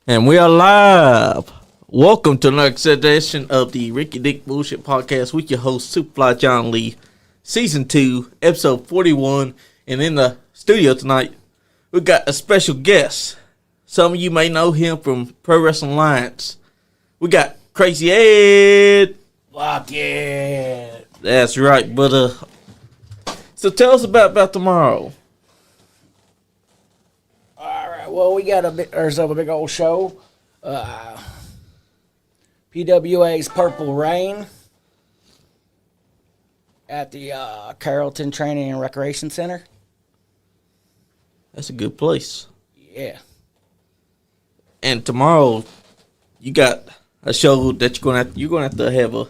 And we are live. Welcome to another edition of the Ricky Dick Bullshit Podcast with your host, Superfly John Lee, Season 2, Episode 41. And in the studio tonight, we got a special guest. Some of you may know him from Pro Wrestling Alliance. We got Krazzy Ed. Fuck yeah. That's right, but so tell us about tomorrow. Well, we got a big old show. PWA's Purple Rain at the Carrollton Training and Recreation Center. That's a good place. Yeah. And tomorrow, you got a show that you're gonna have to have a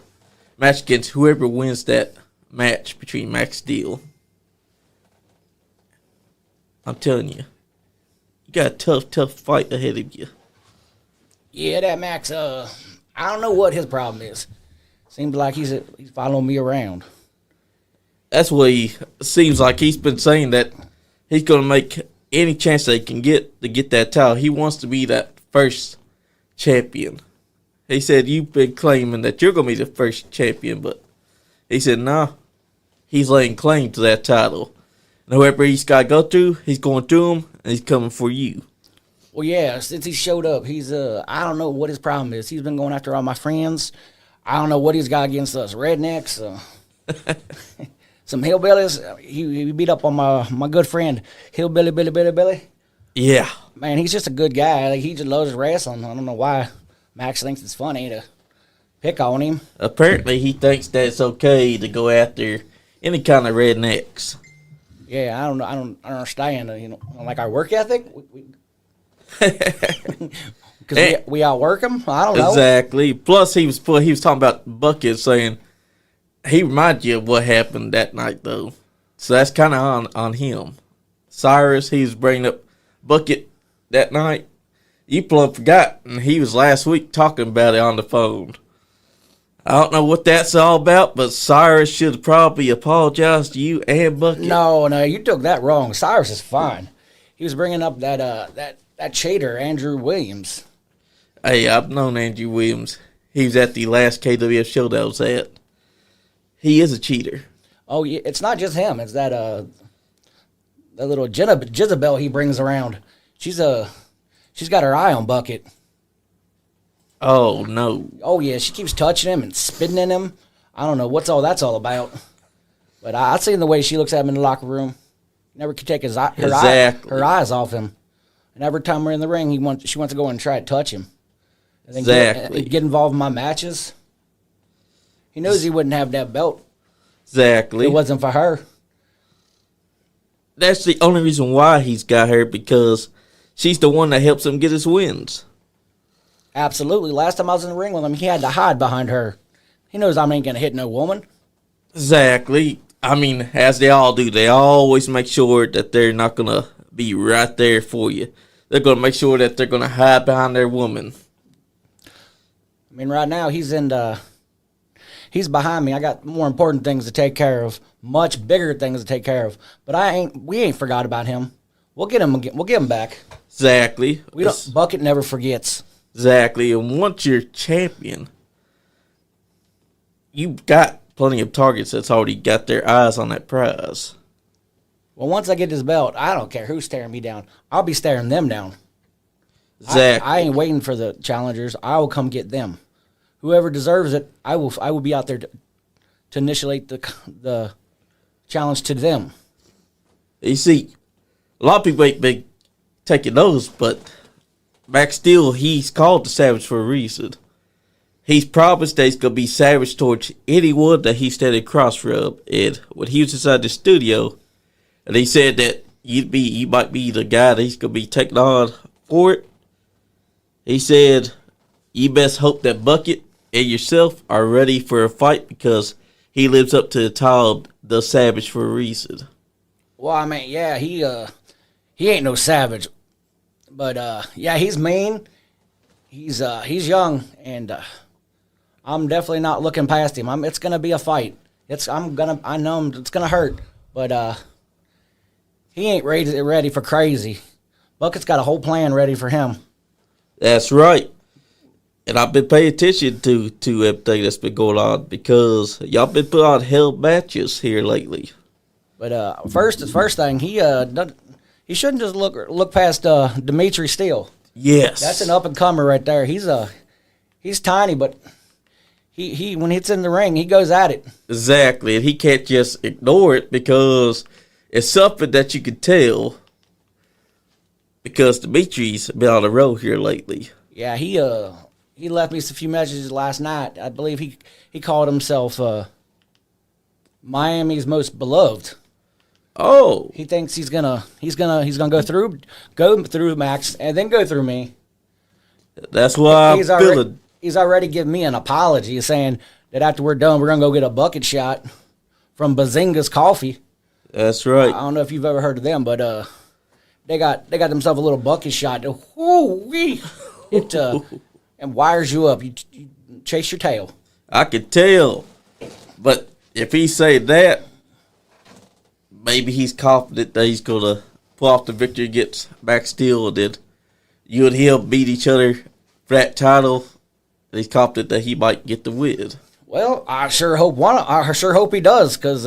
match against whoever wins that match between Max Steel. I'm telling you. You got a tough fight ahead of you. Yeah, that Max, I don't know what his problem is. Seems like he's following me around. That's what he seems like. He's been saying that he's going to make any chance that he can get to get that title. He wants to be that first champion. He said, you've been claiming that you're going to be the first champion, but he said, no, he's laying claim to that title. And whoever he's got to go through, he's going through him, and he's coming for you. Well, yeah, since he showed up, he's, I don't know what his problem is. He's been going after all my friends. I don't know what he's got against us rednecks. Some hillbillies. He beat up on my good friend, Hillbilly Billy. Yeah. Man, he's just a good guy. Like, he just loves wrestling. I don't know why Max thinks it's funny to pick on him. Apparently, he thinks that it's okay to go after any kind of rednecks. Yeah, I don't know. I don't understand. Like our work ethic. Because we outwork him. I don't know. Exactly. Plus, he was talking about Bucket, saying he reminded you of what happened that night, though. So that's kind of on him. Cyrus, he was bringing up Bucket that night. You plumb forgot, and he was last week talking about it on the phone. I don't know what that's all about, but Cyrus should probably apologize to you and Bucket. No, you took that wrong. Cyrus is fine. He was bringing up that cheater, Andrew Williams. Hey, I've known Andrew Williams. He was at the last KWF show that I was at. He is a cheater. Oh, yeah, it's not just him. It's that little Jezebel he brings around. She's got her eye on Bucket. Oh, no. Oh, yeah, she keeps touching him and spitting in him. I don't know what's all that's all about. But I've seen the way she looks at him in the locker room. Never could take her eyes off him. And every time we're in the ring, she wants to go and try to touch him. And then get involved in my matches. He knows he wouldn't have that belt. Exactly. If it wasn't for her. That's the only reason why he's got her, because she's the one that helps him get his wins. Absolutely. Last time I was in the ring with him, he had to hide behind her. He knows I ain't going to hit no woman. Exactly. I mean, as they all do, they always make sure that they're not going to be right there for you. They're going to make sure that they're going to hide behind their woman. I mean, right now, he's behind me. I got more important things to take care of, much bigger things to take care of. But we ain't forgot about him. We'll get him again. We'll get him back. Exactly. Bucket never forgets. Exactly. And once you're champion, you've got plenty of targets that's already got their eyes on that prize. Well, once I get this belt, I don't care who's staring me down. I'll be staring them down. Exactly. I ain't waiting for the challengers. I will come get them. Whoever deserves it, I will be out there to initiate the challenge to them. You see, a lot of people ain't big taking those, but Max Steel, he's called the Savage for a reason. He's promised that he's going to be savage towards anyone that he standing across from. And when he was inside the studio, and he said that you might be the guy that he's going to be taking on for it, he said, you best hope that Bucket and yourself are ready for a fight, because he lives up to the title, the Savage, for a reason. Well, I mean, yeah, he ain't no savage. But, yeah, he's mean. He's young, and I'm definitely not looking past him. It's going to be a fight. I know it's going to hurt, but he ain't ready for crazy. Bucket's got a whole plan ready for him. That's right. And I've been paying attention to everything that's been going on because y'all been putting on hell matches here lately. But first thing, he shouldn't just look past Dimitri Steele. Yes, that's an up and comer right there. He's tiny, but he when it's in the ring, he goes at it. Exactly, and he can't just ignore it because it's something that you can tell. Because Dimitri's been on the road here lately. Yeah, he left me a few messages last night. I believe he called himself Miami's most beloved. Oh, he thinks he's gonna go through Max and then go through me. That's why I'm feeling. He's already given me an apology, saying that after we're done, we're gonna go get a bucket shot from Bazinga's Coffee. That's right. I don't know if you've ever heard of them, but they got themselves a little bucket shot. Woo-wee. It and wires you up. You chase your tail. I could tell, but if he say that, maybe he's confident that he's gonna pull off the victory against Max Steel, and then you and him beat each other for that title. And he's confident that he might get the win. Well, I sure hope he does, because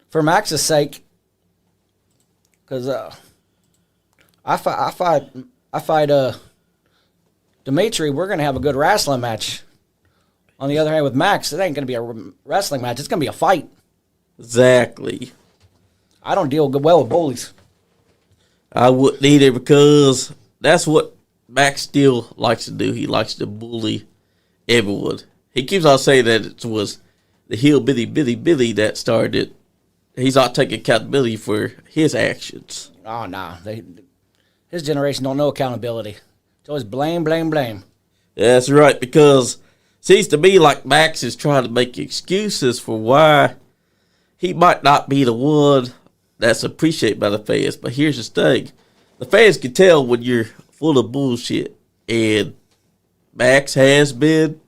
for Max's sake, because I fight Dimitri, we're gonna have a good wrestling match. On the other hand, with Max, it ain't gonna be a wrestling match. It's gonna be a fight. Exactly. I don't deal well with bullies. I wouldn't either, because that's what Max Steel likes to do. He likes to bully everyone. He keeps on saying that it was the hillbilly Billy that started it. He's not taking accountability for his actions. Oh, no. His generation don't know accountability. It's always blame. That's right, because it seems to me like Max is trying to make excuses for why he might not be the one that's appreciated by the fans. But here's the thing. The fans can tell when you're full of bullshit. And Max has been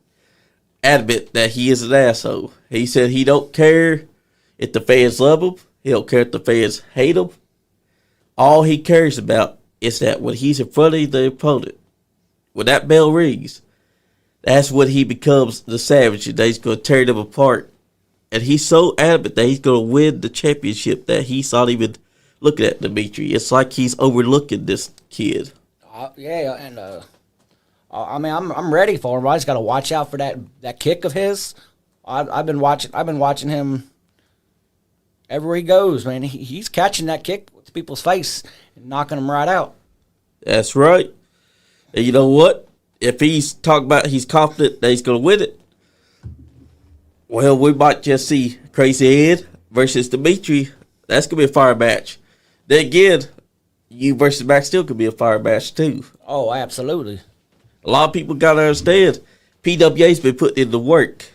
adamant that he is an asshole. He said he don't care if the fans love him. He don't care if the fans hate him. All he cares about is that when he's in front of the opponent, when that bell rings, that's when he becomes the savage, and he's going to tear them apart. And he's so adamant that he's going to win the championship that he's not even looking at Dimitri. It's like he's overlooking this kid. Yeah, and I mean, I'm ready for him. I just got to watch out for that kick of his. I've been watching him everywhere he goes, man. He's catching that kick with people's face and knocking them right out. That's right. And you know what? If he's talking about he's confident that he's going to win it, well, we might just see Krazzy Ed versus Dimitri. That's going to be a fire match. Then again, you versus Max Steel could be a fire match too. Oh, absolutely. A lot of people got to understand, PWA's been putting in the work.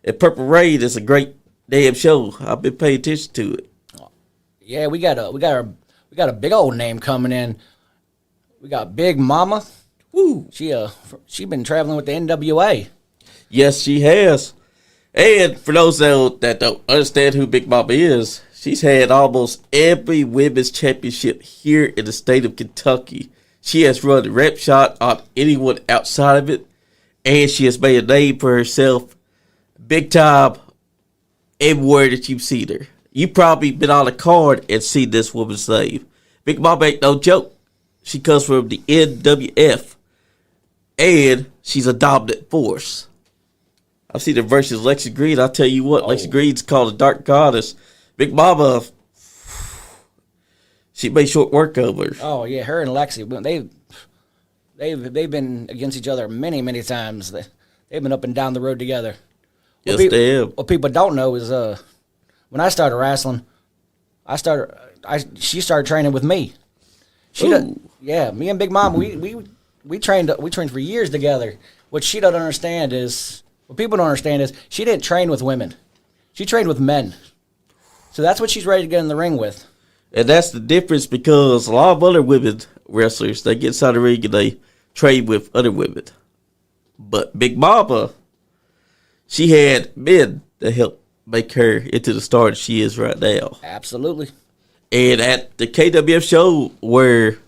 And Purple Rain is a great damn show. I've been paying attention to it. Yeah, we got a big old name coming in. We got Big Mama. Woo. She been traveling with the NWA. Yes, she has. And for those that don't understand who Big Mama is, she's had almost every women's championship here in the state of Kentucky. She has run the rep shot on anyone outside of it, and she has made a name for herself big time everywhere that you've seen her. You probably been on a card and seen this woman's name. Big Mama ain't no joke. She comes from the NWF, and she's a dominant force. I've seen her versus Lexi Green. I'll tell you what, Lexi Green's called a dark goddess. Big Mama, she made short work of her. Oh yeah, her and Lexi, they've been against each other many times. They've been up and down the road together. Yes, they have. What people don't know is when I started wrestling, she started training with me. Me and Big Mama, we trained for years together. What people don't understand is she didn't train with women. She trained with men. So that's what she's ready to get in the ring with. And that's the difference, because a lot of other women wrestlers, they get inside the ring and they train with other women. But Big Mama, she had men that helped make her into the star that she is right now. Absolutely. And at the KWF show where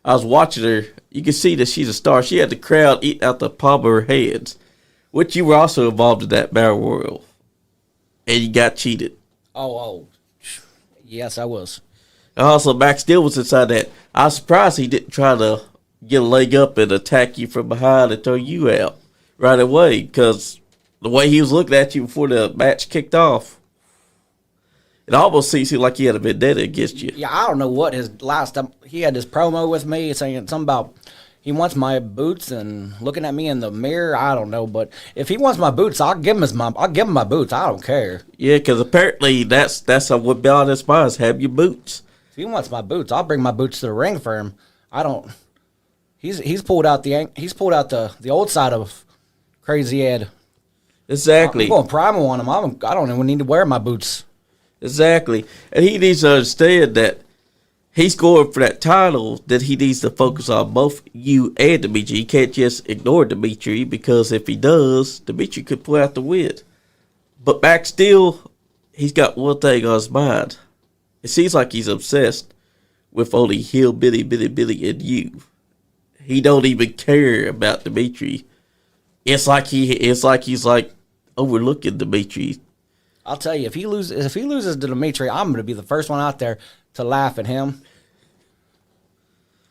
I was watching her you can see that she's a star. She had the crowd eat out the palm of her hands, which you were also involved in that battle royal, and you got cheated. Oh, yes, I was. And also, Max Steel was inside that. I was surprised he didn't try to get a leg up and attack you from behind and throw you out right away, because the way he was looking at you before the match kicked off, it almost seemed like he had a vendetta against you. Yeah, I don't know what his last time. He had this promo with me saying something about he wants my boots and looking at me in the mirror. I don't know, but if he wants my boots, I'll give him my boots. I don't care. Yeah, because apparently that's what Bell inspires. Have your boots. If he wants my boots, I'll bring my boots to the ring for him. I don't. He's pulled out the old side of Krazzy Ed. Exactly. I'm going primal on him. I don't even need to wear my boots. Exactly. And he needs to understand that he's going for that title, that he needs to focus on both you and Dimitri. He can't just ignore Dimitri, because if he does, Dimitri could pull out the win. But Max Steel, he's got one thing on his mind. It seems like he's obsessed with only Hillbilly, Billy, and you. He don't even care about Dimitri. It's like he's overlooking Dimitri. I'll tell you, if he loses to Dimitri, I'm going to be the first one out there to laugh at him.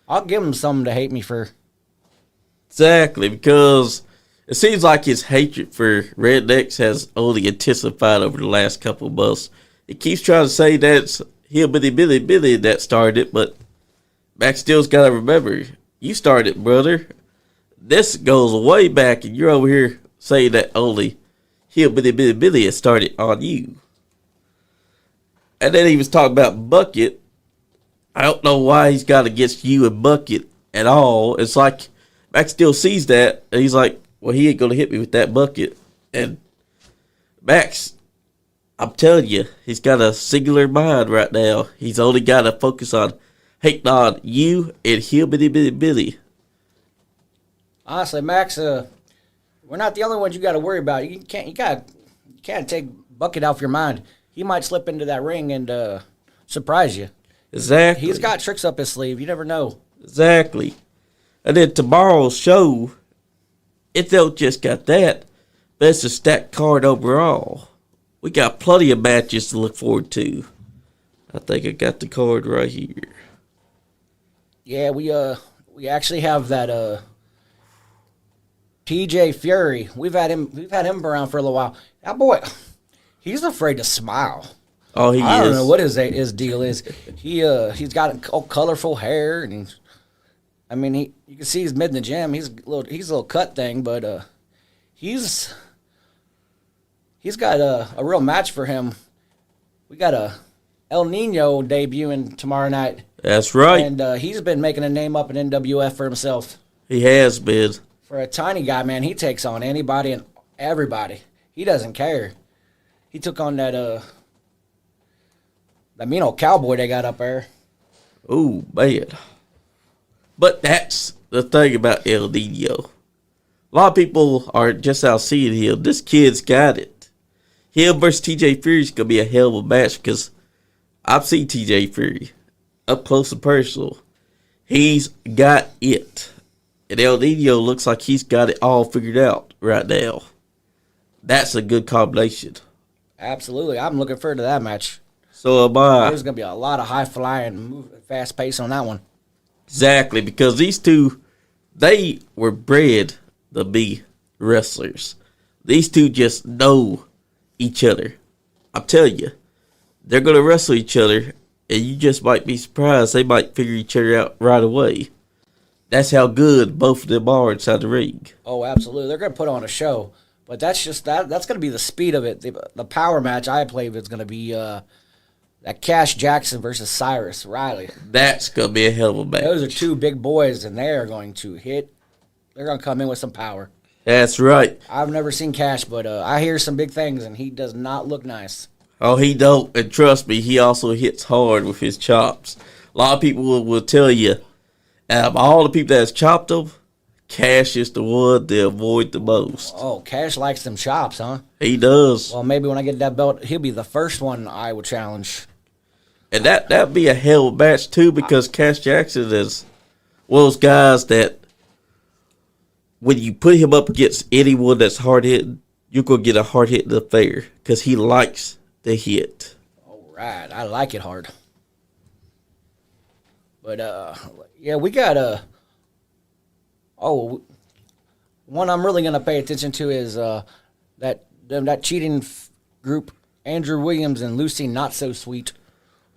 I'll give him something to hate me for. Exactly, because it seems like his hatred for rednecks has only intensified over the last couple of months. He keeps trying to say that's Hillbilly Billy that started it, but Max Steel's got to remember, you started it, brother. This goes way back, and you're over here saying that only Hillbilly Billy has started on you. And then he was talking about Bucket. I don't know why he's got against you and Bucket at all. It's like Max Steel sees that, and he's like, well, he ain't going to hit me with that bucket. And Max, I'm telling you, he's got a singular mind right now. He's only got to focus on hating on you and Hillbilly Billy. Honestly, Max, we're not the only ones you got to worry about. You can't take Bucket off your mind. He might slip into that ring and surprise you. Exactly. He's got tricks up his sleeve. You never know. Exactly. And then tomorrow's show, it don't just got that, but it's a stacked card overall. We got plenty of matches to look forward to. I think I got the card right here. Yeah, we actually have that TJ Fury. We've had him around for a little while. That boy, he's afraid to smile. Oh, he is. I don't know what his deal is. He's got colorful hair, and you can see he's mid in the gym. He's a little cut thing, but he's got a real match for him. We got a El Nino debuting tomorrow night. That's right. And he's been making a name up in NWF for himself. He has been. For a tiny guy, man, he takes on anybody and everybody. He doesn't care. He took on that mean old cowboy they got up there. Ooh, man. But that's the thing about El Nino. A lot of people are just out seeing him. This kid's got it. Him versus TJ Fury is going to be a hell of a match, because I've seen TJ Fury up close and personal. He's got it. And El Nino looks like he's got it all figured out right now. That's a good combination. Absolutely. I'm looking forward to that match. So am I. There's going to be a lot of high-flying, fast pace on that one. Exactly, because these two, they were bred to be wrestlers. These two just know each other. I'm telling you, they're going to wrestle each other, and you just might be surprised. They might figure each other out right away. That's how good both of them are inside the ring. Oh, absolutely. They're going to put on a show. But that's going to be the speed of it. The power match I believe is going to be that Cash Jackson versus Cyrus Riley. That's going to be a hell of a match. Those are two big boys, and they are going to hit. They're going to come in with some power. That's right. I've never seen Cash, but I hear some big things, and he does not look nice. Oh, he don't. And trust me, he also hits hard with his chops. A lot of people will tell you, out of all the people that's chopped him, Cash is the one they avoid the most. Oh, Cash likes them chops, huh? He does. Well, maybe when I get that belt, he'll be the first one I would challenge. And that'd be a hell of a match, too, because Cash Jackson is one of those guys that when you put him up against anyone that's hard hitting, you're gonna get a hard hitting affair because he likes the hit. All right, I like it hard. But yeah, we got one I'm really gonna pay attention to is that cheating group, Andrew Williams and Lucy Not So Sweet.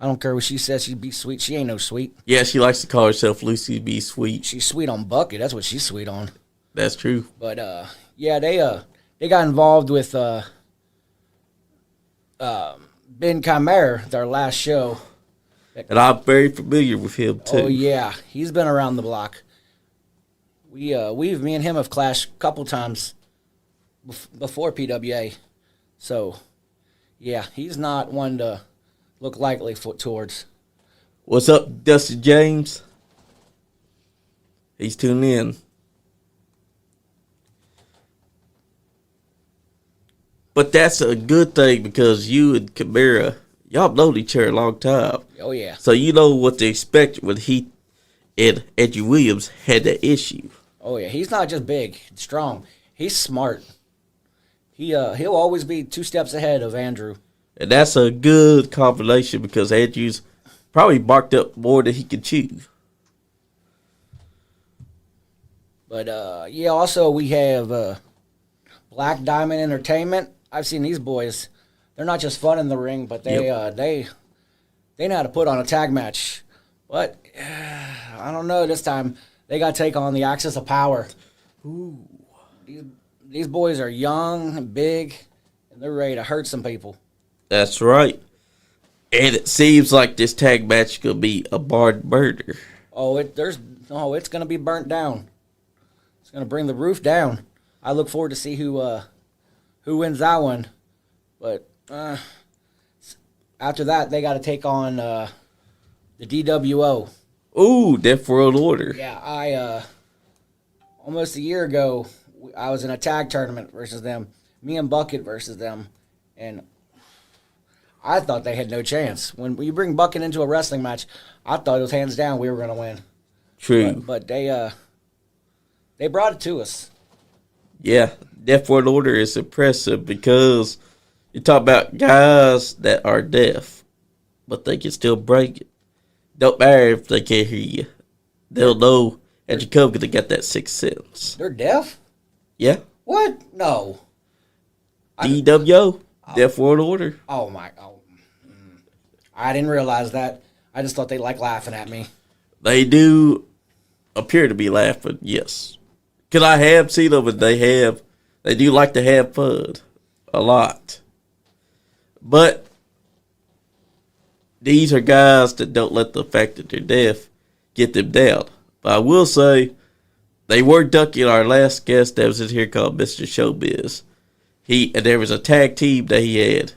I don't care what she says. She'd be sweet. She ain't no sweet. Yeah, she likes to call herself Lucy Be Sweet. She's sweet on Bucket. That's what she's sweet on. That's true. But yeah, they got involved with Ben Chimera, their last show. And I'm very familiar with him too. Oh yeah, he's been around the block. Me and him have clashed a couple times before PWA. So yeah, he's not one to look likely towards. What's up, Dustin James? He's tuning in. But that's a good thing because you and Chimera, y'all known each other a long time. Oh, yeah. So you know what to expect when he and Andrew Williams had that issue. Oh, yeah. He's not just big, strong. He's smart. He'll always be 2 steps ahead of Andrew. And that's a good combination because Andrew's probably barked up more than he can chew. But, yeah, also we have Black Diamond Entertainment. I've seen these boys. They're not just fun in the ring, but they know how to put on a tag match. But I don't know. This time they got to take on the Axis of Power. Ooh. These boys are young and big, and they're ready to hurt some people. That's right. And it seems like this tag match could be a barred murder. It's going to be burnt down. It's going to bring the roof down. I look forward to see who wins that one. But after that, they got to take on the DWO. Ooh, Death World Order. Yeah, I almost a year ago, I was in a tag tournament versus them. Me and Bucket versus them. And I thought they had no chance. When you bring Bucket into a wrestling match, I thought it was hands down we were going to win. True. But they brought it to us. Yeah, Death World Order is impressive because you talk about guys that are deaf, but they can still break it. Don't matter if they can't hear you. They'll know as you come because they got that sixth sense. They're deaf? Yeah. What? No. DWO, Death World Order. Oh, my. I didn't realize that. I just thought they liked laughing at me. They do appear to be laughing, yes. Because I have seen them and they do like to have fun a lot. But these are guys that don't let the fact that they're deaf get them down. But I will say, they were ducking our last guest that was in here called Mr. Showbiz. And there was a tag team that he had,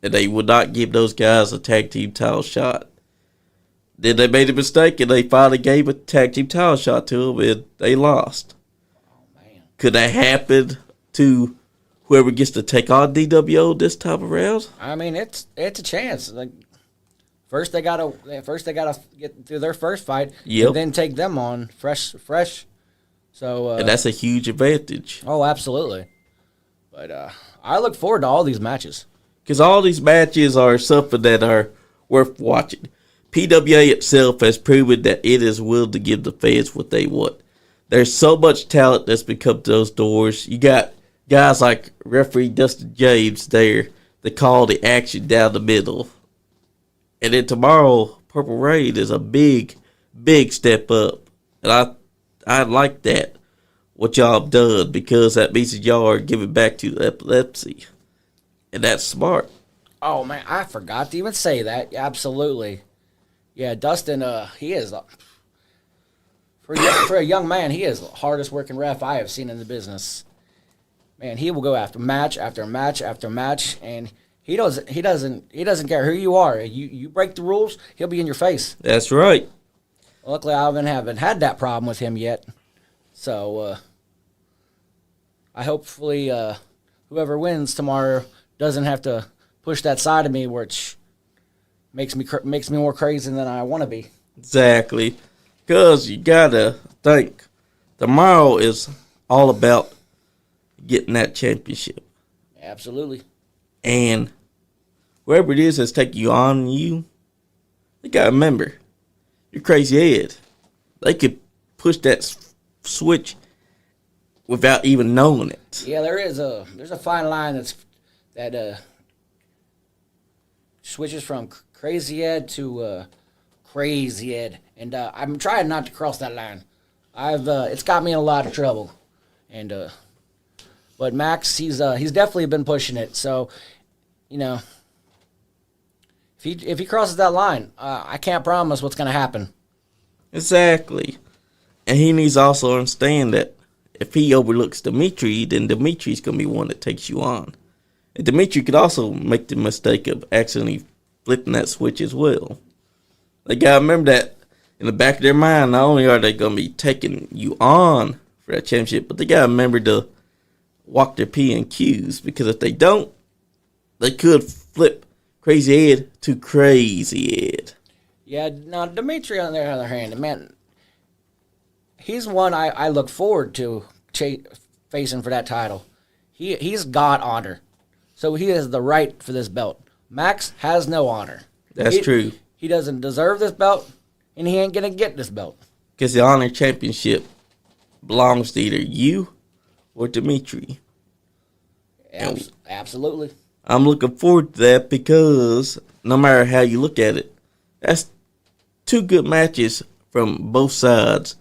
and they would not give those guys a tag team title shot. Then they made a mistake, and they finally gave a tag team title shot to them, and they lost. Oh, man. Could that happen to whoever gets to take on DWO this time around? I mean, it's a chance. Like, first they gotta get through their first fight, Yep. and then take them on fresh. So And that's a huge advantage. oh, absolutely. But I look forward to all these matches. Because all these matches are something that are worth watching. PWA itself has proven that it is willing to give the fans what they want. There's so much talent that's been come to those doors. You got guys like referee Dustin James there that call the action down the middle. And then tomorrow, Purple Rain is a big, big step up. And I like that, what y'all have done, because that means that y'all are giving back to epilepsy. And that's smart. Oh man, I forgot to even say that. Absolutely. Yeah, Dustin, he is for a young man, he is the hardest working ref I have seen in the business. Man, he will go after match after match after match, and he doesn't care who you are. You break the rules, he'll be in your face. That's right. Luckily, I haven't had that problem with him yet. So, I hopefully whoever wins tomorrow doesn't have to push that side of me, which makes me more crazy than I want to be. Exactly. Because you got to think tomorrow is all about getting that championship. Absolutely. And whoever it is that's taking you on you, you got to remember, you're Krazzy Ed. They could push that switch without even knowing it. Yeah, there's a fine line that switches from Krazzy Ed to Krazzy Ed, and I'm trying not to cross that line. It's got me in a lot of trouble, and but Max, he's definitely been pushing it. So, if he crosses that line, I can't promise what's going to happen. Exactly, and he needs to also understand that if he overlooks Dimitri, then Dimitri's going to be one that takes you on. And Dimitri could also make the mistake of accidentally flipping that switch as well. They got to remember that in the back of their mind, not only are they going to be taking you on for that championship, but they got to remember to walk their P and Qs, because if they don't, they could flip Krazzy Ed to Krazzy Ed. Yeah, now Dimitri, on the other hand, man, he's one I look forward to facing for that title. He's got honor, so he has the right for this belt. Max has no honor. That's true. He doesn't deserve this belt, and he ain't gonna get this belt. Because the honor championship belongs to either you or Dimitri. Absolutely. I'm looking forward to that, because no matter how you look at it, that's two good matches from both sides.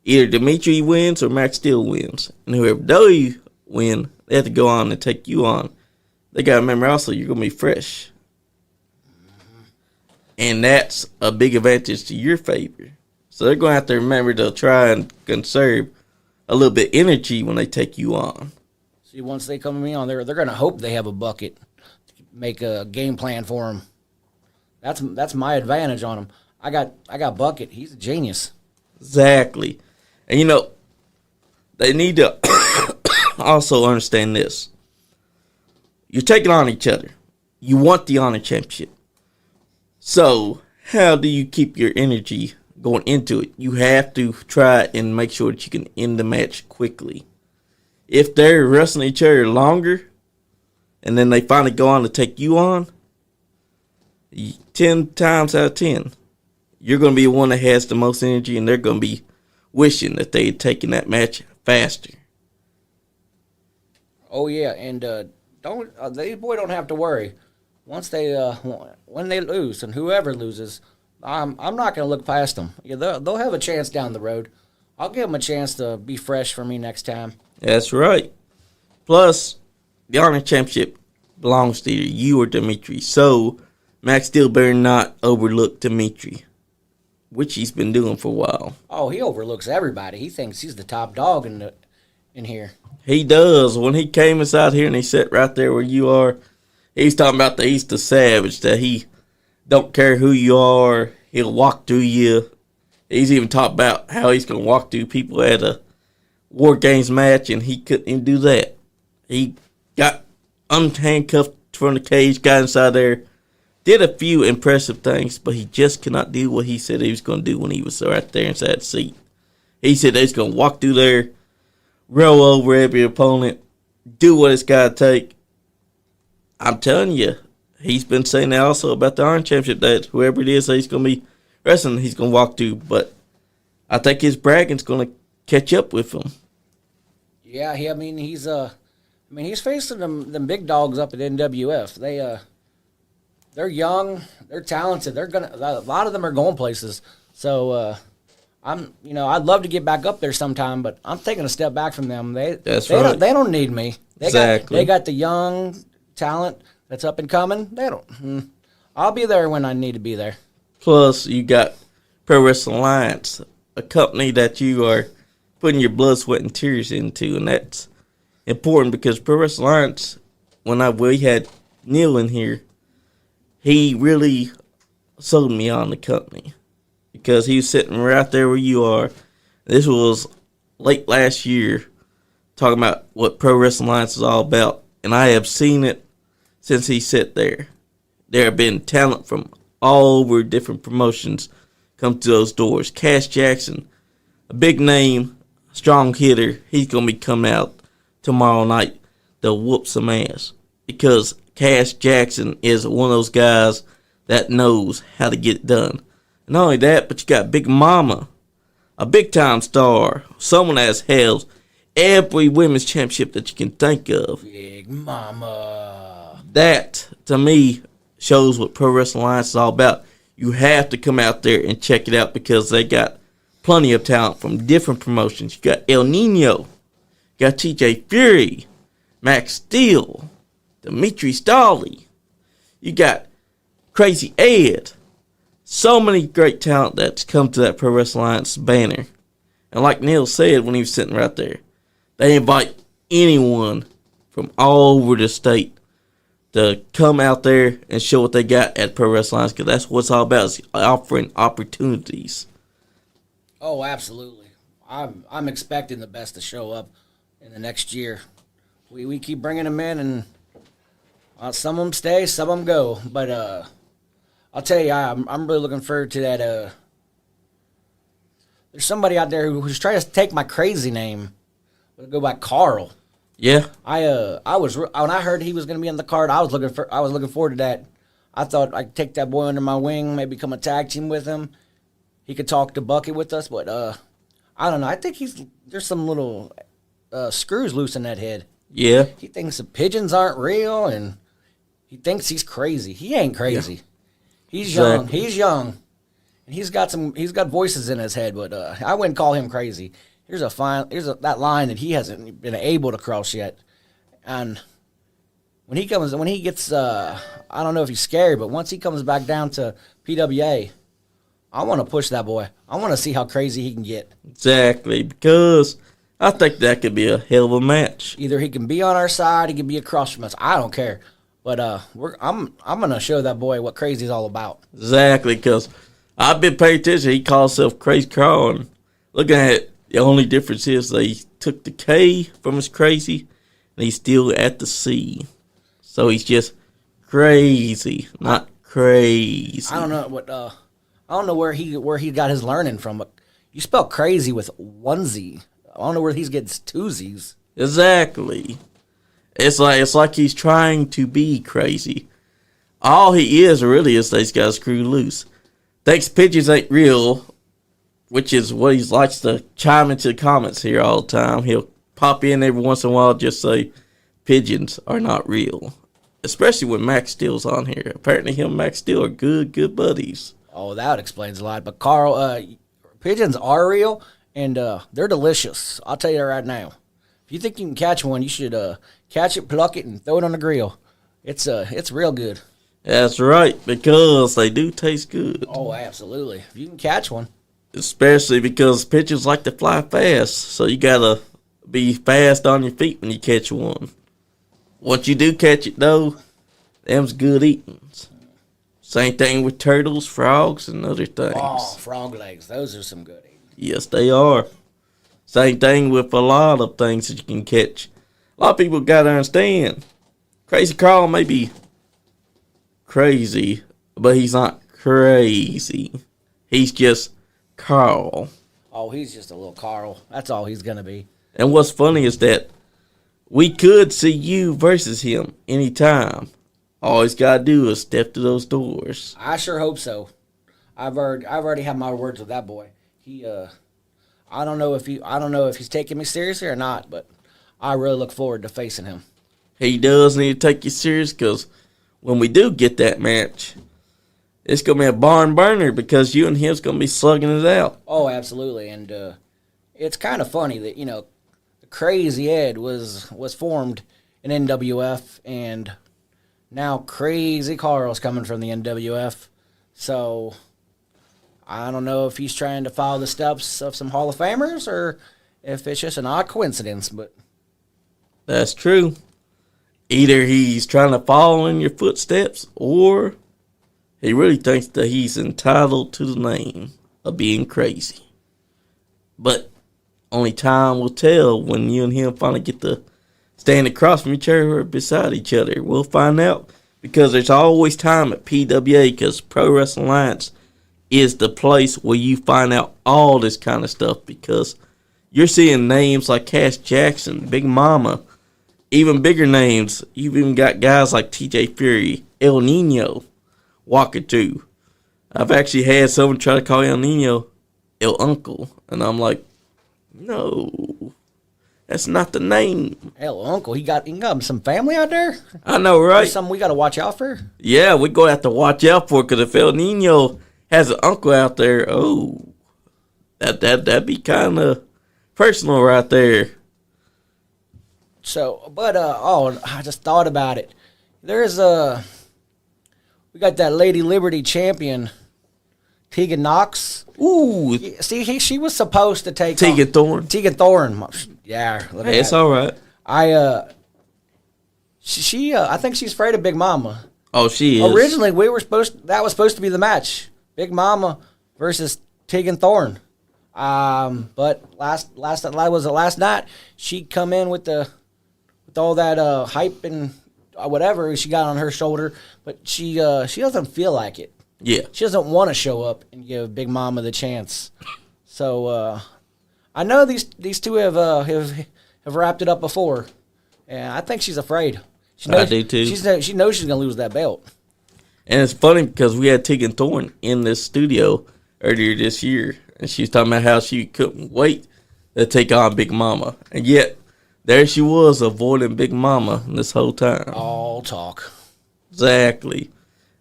Either Dimitri wins or Max Steel wins. And whoever they win, they have to go on and take you on. They got to remember also, you're going to be fresh. And that's a big advantage to your favor. So they're going to have to remember to try and conserve a little bit of energy when they take you on. See, once they come to me on, they're going to hope they have a bucket to make a game plan for them. That's my advantage on them. I got Bucket. He's a genius. Exactly. And, they need to also understand this. You're taking on each other. You want the Honor Championship. So, how do you keep your energy going into it? You have to try and make sure that you can end the match quickly. If they're wrestling each other longer, and then they finally go on to take you on, 10 times out of 10, you're going to be the one that has the most energy, and they're going to be wishing that they had taken that match faster. Oh yeah, and they don't have to worry. Once when they lose, and whoever loses, I'm not going to look past them. Yeah, they'll have a chance down the road. I'll give them a chance to be fresh for me next time. That's right. Plus, the Honor Championship belongs to either you or Dimitri. So, Max Steel better not overlook Dimitri, which he's been doing for a while. Oh, he overlooks everybody. He thinks he's the top dog in here. He does. When he came inside here and he sat right there where you are, he's talking about that he's the savage, that he don't care who you are, he'll walk through you. He's even talked about how he's going to walk through people at a War Games match, and he couldn't even do that. He got unhandcuffed from the cage, got inside there, did a few impressive things, but he just cannot do what he said he was going to do when he was right there inside the seat. He said that he's going to walk through there, roll over every opponent, do what it's got to take. I'm telling you, he's been saying that also about the Iron Championship, that whoever it is that he's going to be wrestling, he's going to walk through. But I think his bragging's going to catch up with him. Yeah, he's facing them big dogs up at NWF. They're young, they're talented. A lot of them are going places. So I'd love to get back up there sometime, but I'm taking a step back from them. They don't need me. They got the young talent that's up and coming. I'll be there when I need to be there. Plus, you got Pro Wrestling Alliance, a company that you are putting your blood, sweat, and tears into, and that's important because Pro Wrestling Alliance, when we had Neil in here, he really sold me on the company because he was sitting right there where you are. This was late last year, talking about what Pro Wrestling Alliance is all about, and I have seen it since he sat there. There have been talent from all over different promotions come to those doors. Cash Jackson, a big name, strong hitter. He's going to be coming out tomorrow night to whoop some ass. Because Cash Jackson is one of those guys that knows how to get it done. And not only that, but you got Big Mama, a big-time star, someone that has held every women's championship that you can think of. Big Mama. That, to me, shows what Pro Wrestling Alliance is all about. You have to come out there and check it out because they got plenty of talent from different promotions. You got El Nino, you got TJ Fury, Max Steel, Dimitri Stolly. You got Krazzy Ed. So many great talent that's come to that Pro Wrestling Alliance banner. And like Neil said when he was sitting right there, they invite anyone from all over the state to come out there and show what they got at Pro Wrestling Alliance, because that's what it's all about, is offering opportunities. Oh, absolutely. I'm expecting the best to show up in the next year. We keep bringing them in, and some of them stay, some of them go. But I'll tell you, I'm really looking forward to that. There's somebody out there who's trying to take my crazy name. We'll go by Carl. Yeah. I was when I heard he was going to be on the card, I was looking forward to that. I thought I'd take that boy under my wing, maybe become a tag team with him. He could talk to Bucky with us, but I don't know. I think there's some little screws loose in that head. Yeah. He thinks the pigeons aren't real, and he thinks he's crazy. He ain't crazy. Yeah. He's young. He's young, and he's got voices in his head. But I wouldn't call him crazy. Here's that line that he hasn't been able to cross yet, and when he gets, I don't know if he's scared, but once he comes back down to PWA, I want to push that boy. I want to see how crazy he can get. Exactly, because I think that could be a hell of a match. Either he can be on our side, he can be across from us. I don't care, but I'm gonna show that boy what crazy's all about. Exactly, because I've been paying attention. He calls himself Crazy Carl, and looking at it, the only difference is they took the K from his crazy, and he's still at the C. So he's just crazy, not crazy. I don't know what. I don't know where he got his learning from, but you spell crazy with one Z. I don't know where he gets two Z's. Exactly. It's like he's trying to be crazy. All he is really is that he's got a screw loose. Thinks pigeons ain't real, which is what he likes to chime into the comments here all the time. He'll pop in every once in a while, just say pigeons are not real. Especially when Max Steel's on here. Apparently him and Max Steel are good buddies. Oh, that explains a lot. But Carl, pigeons are real, and they're delicious. I'll tell you right now. If you think you can catch one, you should catch it, pluck it, and throw it on the grill. It's real good. That's right, because they do taste good. Oh, absolutely. If you can catch one. Especially because pigeons like to fly fast, so you gotta be fast on your feet when you catch one. Once you do catch it, though, them's good eatings. Same thing with turtles, frogs, and other things. Oh, frog legs. Those are some good eating. Yes, they are. Same thing with a lot of things that you can catch. A lot of people got to understand. Crazy Carl may be crazy, but he's not crazy. He's just Carl. Oh, he's just a little Carl. That's all he's going to be. And what's funny is that we could see you versus him anytime. All he's got to do is step to those doors. I sure hope so. I've already had my words with that boy. I don't know if he's taking me seriously or not, but I really look forward to facing him. He does need to take you serious, because when we do get that match, it's going to be a barn burner, because you and him's going to be slugging it out. Oh, absolutely. And it's kind of funny that, the Crazzy Ed was formed in NWF, and now Crazy Carl's coming from the NWF. So I don't know if he's trying to follow the steps of some Hall of Famers or if it's just an odd coincidence, but that's true. Either he's trying to follow in your footsteps, or he really thinks that he's entitled to the name of being crazy. But only time will tell when you and him finally get to stand across from each other or beside each other. We'll find out, because there's always time at PWA, because Pro Wrestling Alliance is the place where you find out all this kind of stuff, because you're seeing names like Cass Jackson, Big Mama, even bigger names. You've even got guys like TJ Fury, El Nino walking through. I've actually had someone try to call El Nino El Uncle, and I'm like, no, that's not the name. El Uncle, he got some family out there. I know, right? There's something we got to watch out for. Yeah, we're going to have to watch out for it, because if El Nino has an uncle out there, oh, that'd be kind of personal right there. So, but I just thought about it. We got that Lady Liberty champion, Tegan Knox. Ooh, See, she was supposed to take Tegan Thorne. Tegan Thorne. Yeah, Hey, it's all right. I think she's afraid of Big Mama. Oh, she is. Originally, that was supposed to be the match, Big Mama versus Tegan Thorne. But last night she come in with all that hype and whatever she got on her shoulder, but she doesn't feel like it. Yeah, she doesn't want to show up and give Big Mama the chance. So I know these two have wrapped it up before, and I think she's afraid. I do too. She knows she's gonna lose that belt. And it's funny because we had Tegan Thorne in this studio earlier this year, and she was talking about how she couldn't wait to take on Big Mama, and yet there she was avoiding Big Mama this whole time. All talk. Exactly.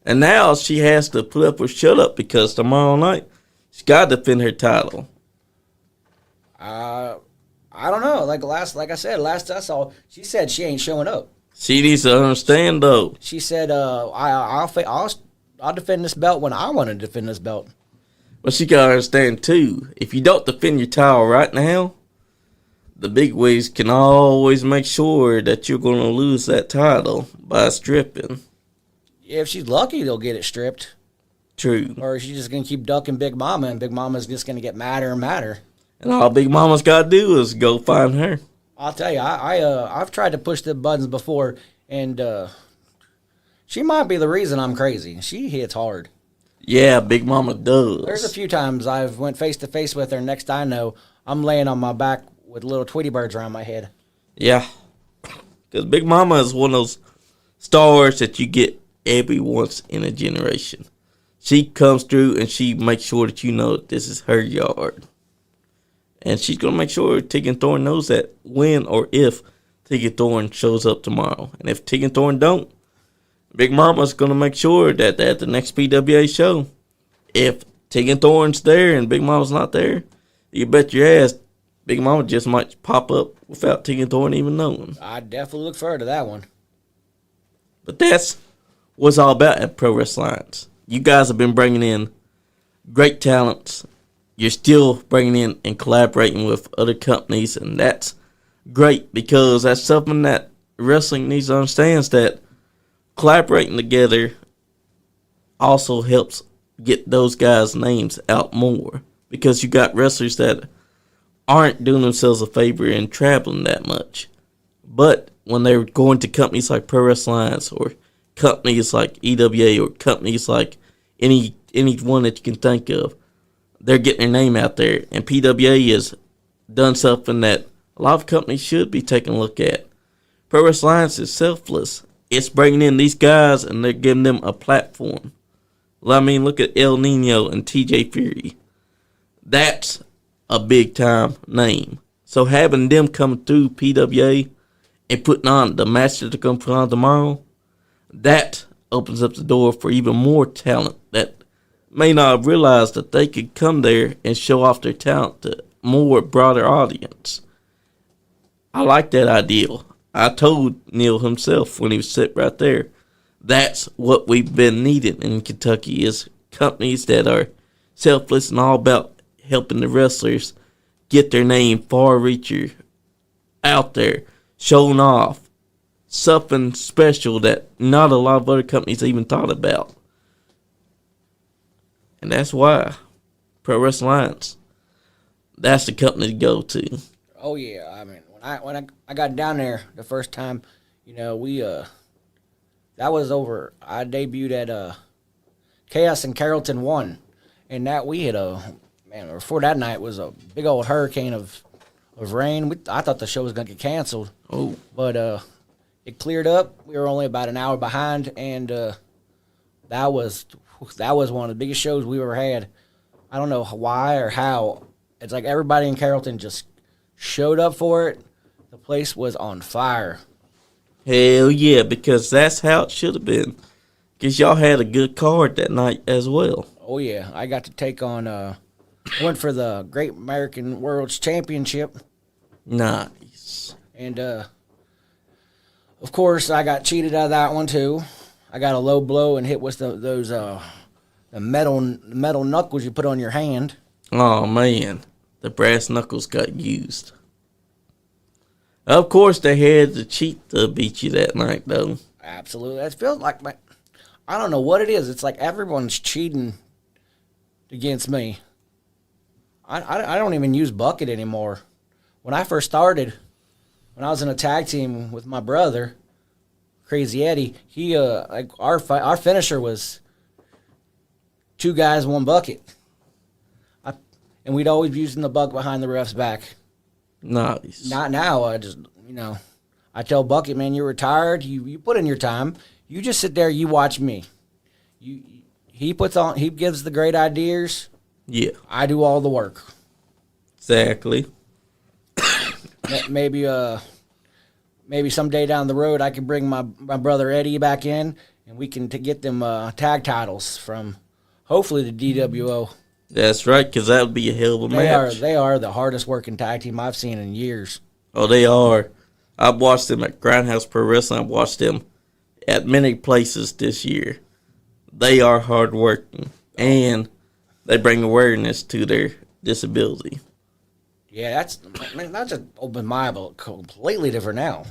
And now she has to put up or shut up, because tomorrow night she's got to defend her title. I don't know. Like I said, last I saw, she said she ain't showing up. She needs to understand, though. She said, "I'll defend this belt when I want to defend this belt." But she gotta understand too. If you don't defend your title right now, the big wigs can always make sure that you're going to lose that title by stripping. If she's lucky, they'll get it stripped. True. Or she's just going to keep ducking Big Mama, and Big Mama's just going to get madder and madder. And all Big Mama's got to do is go find her. I'll tell you, I've tried to push the buttons before, and she might be the reason I'm crazy. She hits hard. Yeah, Big Mama does. There's a few times I've went face to face with her. Next I know, I'm laying on my back with little Tweety birds around my head. Yeah, because Big Mama is one of those stars that you get every once in a generation. She comes through and she makes sure that you know that this is her yard. And she's going to make sure Tegan Thorne knows that when or if Tegan Thorne shows up tomorrow. And if Tegan Thorne don't, Big Mama's going to make sure that at the next PWA show, if Tegan Thorne's there and Big Mama's not there, you bet your ass Big Mama just might pop up without Tegan Thorne even knowing. I definitely look forward to that one. But that's what it's all about at Pro Wrestling Alliance. You guys have been bringing in great talents. You're still bringing in and collaborating with other companies, and that's great, because that's something that wrestling needs to understand, is that collaborating together also helps get those guys' names out more, because you got wrestlers that aren't doing themselves a favor and traveling that much. But when they're going to companies like Pro Wrestling Alliance or companies like EWA or companies like any one that you can think of, they're getting their name out there. And PWA has done something that a lot of companies should be taking a look at. Pro Wrestling Alliance is selfless. It's bringing in these guys and they're giving them a platform. Well, I mean, look at El Nino and TJ Fury. That's a big time name. So having them come through PWA and putting on the match that they're going to put on tomorrow, that opens up the door for even more talent that may not have realized that they could come there and show off their talent to more broader audience. I like that ideal. I told Neil himself when he was sitting right there, that's what we've been needing in Kentucky, is companies that are selfless and all about helping the wrestlers get their name far-reacher out there, showing off something special that not a lot of other companies even thought about. And that's why Pro Wrestling Alliance, that's the company to go to. Oh yeah, I mean, when I got down there the first time, you know, we that was over. I debuted at Chaos in Carrollton 1, and that we had before that night was a big old hurricane of rain. I thought the show was gonna get canceled. Oh, but it cleared up. We were only about an hour behind, and that was one of the biggest shows we ever had. I don't know why or how. It's like everybody in Carrollton just showed up for it. The place was on fire. hell yeah, because that's how it should have been. Because y'all had a good card that night as well. Oh, yeah. I got to take on, went for the Great American World's Championship. Nice. And, of course, I got cheated out of that one, too. I got a low blow and hit with those the metal knuckles you put on your hand. Oh, man. The brass knuckles got used. Of course, they had to cheat to beat you that night, though. Absolutely. It feels like I don't know what it is. It's like everyone's cheating against me. I don't even use bucket anymore. When I first started, when I was in a tag team with my brother, Krazzy Ed, he our finisher was 2 guys, 1 bucket. And we'd always be using the bucket behind the ref's back. Nice. Not now. I just, I tell Bucket, man, you're retired. You put in your time. You just sit there. You watch me. He gives the great ideas. Yeah. I do all the work. Exactly. Maybe someday down the road I can bring my brother Eddie back in, and we can get them tag titles from hopefully the DWO. That's right, because that would be a hell of a match. They are the hardest working tag team I've seen in years. Oh, they are. I've watched them at Grindhouse Pro Wrestling. I've watched them at many places this year. They are hard working, and they bring awareness to their disability. Yeah, that just opened my eyes completely different now.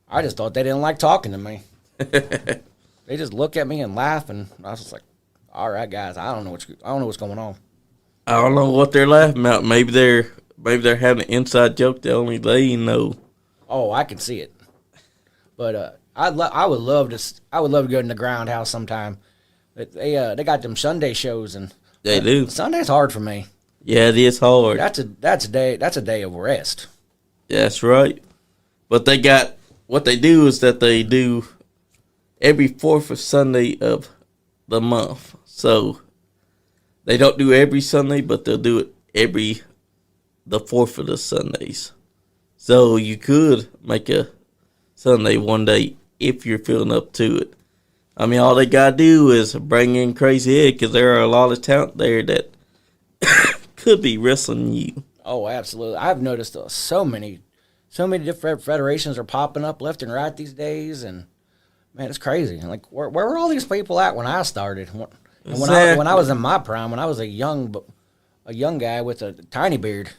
I just thought they didn't like talking to me. They just look at me and laugh, and I was just like, all right, guys, I don't know what's going on. I don't know what they're laughing about. Maybe they're having an inside joke that only they know. Oh, I can see it. But I would love to go in the Groundhouse sometime. But they got them Sunday shows, and They do. Sunday's hard for me. Yeah, it is hard. That's a day of rest. That's right. But what they do is that they do every 4th Sunday of the month. So they don't do every Sunday, but they'll do it the 4th of the Sundays. So you could make a Sunday one day if you're feeling up to it. I mean, all they gotta do is bring in Krazzy Ed, because there are a lot of talent there that could be wrestling you. Oh, absolutely. I've noticed so many different federations are popping up left and right these days, and man, it's crazy. Like, where were all these people at when I started? Exactly. When I was in my prime, when I was a young guy with a tiny beard.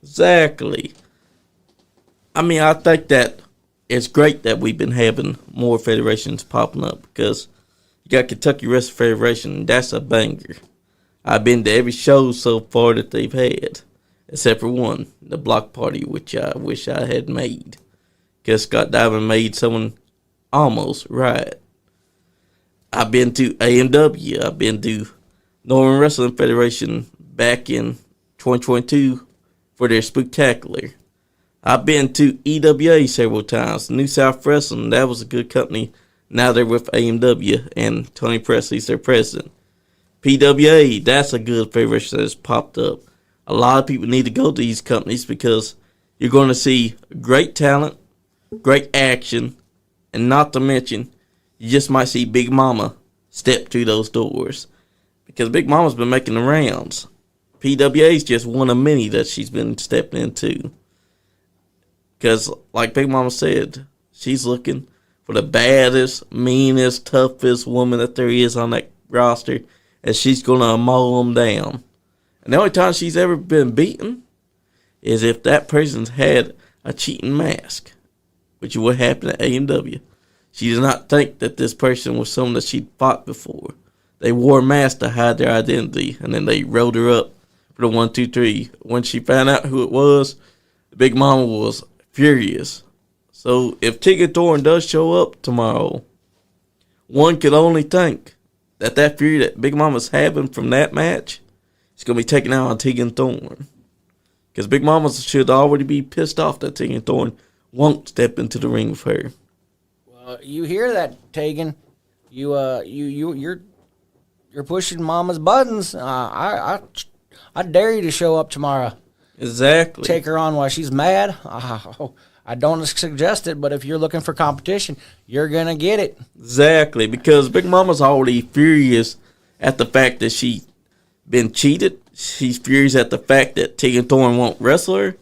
Exactly. I mean, I think that it's great that we've been having more federations popping up, because you got Kentucky Wrestling Federation, and that's a banger. I've been to every show so far that they've had, except for one, the block party, which I wish I had made, because Scott Diamond made someone almost right. I've been to AMW. I've been to Northern Wrestling Federation back in 2022 for their Spooktacular. I've been to EWA several times. New South Wrestling, that was a good company. Now they're with AMW, and Tony Presley's their president. PWA, that's a good federation that's popped up. A lot of people need to go to these companies, because you're going to see great talent, great action, and not to mention, you just might see Big Mama step through those doors, because Big Mama's been making the rounds. PWA's just one of many that she's been stepping into. Because, like Big Mama said, she's looking for the baddest, meanest, toughest woman that there is on that roster, and she's going to mow them down. And the only time she's ever been beaten is if that person's had a cheating mask, which is what happened at AMW. She did not think that this person was someone that she'd fought before. They wore a mask to hide their identity, and then they rolled her up for the 1, 2, 3. When she found out who it was, Big Mama was furious. So if Tigger Thorne does show up tomorrow, one could only think that fury that Big Mama's having from that match is going to be taken out on Tegan Thorne. Because Big Mama should already be pissed off that Tegan Thorne won't step into the ring with her. Well, you hear that, Tegan? You're pushing Mama's buttons. I dare you to show up tomorrow. Exactly. Take her on while she's mad. I don't suggest it, but if you're looking for competition, you're going to get it. Exactly, because Big Mama's already furious at the fact that she been cheated. She's furious at the fact that Tegan Thorne won't wrestle her.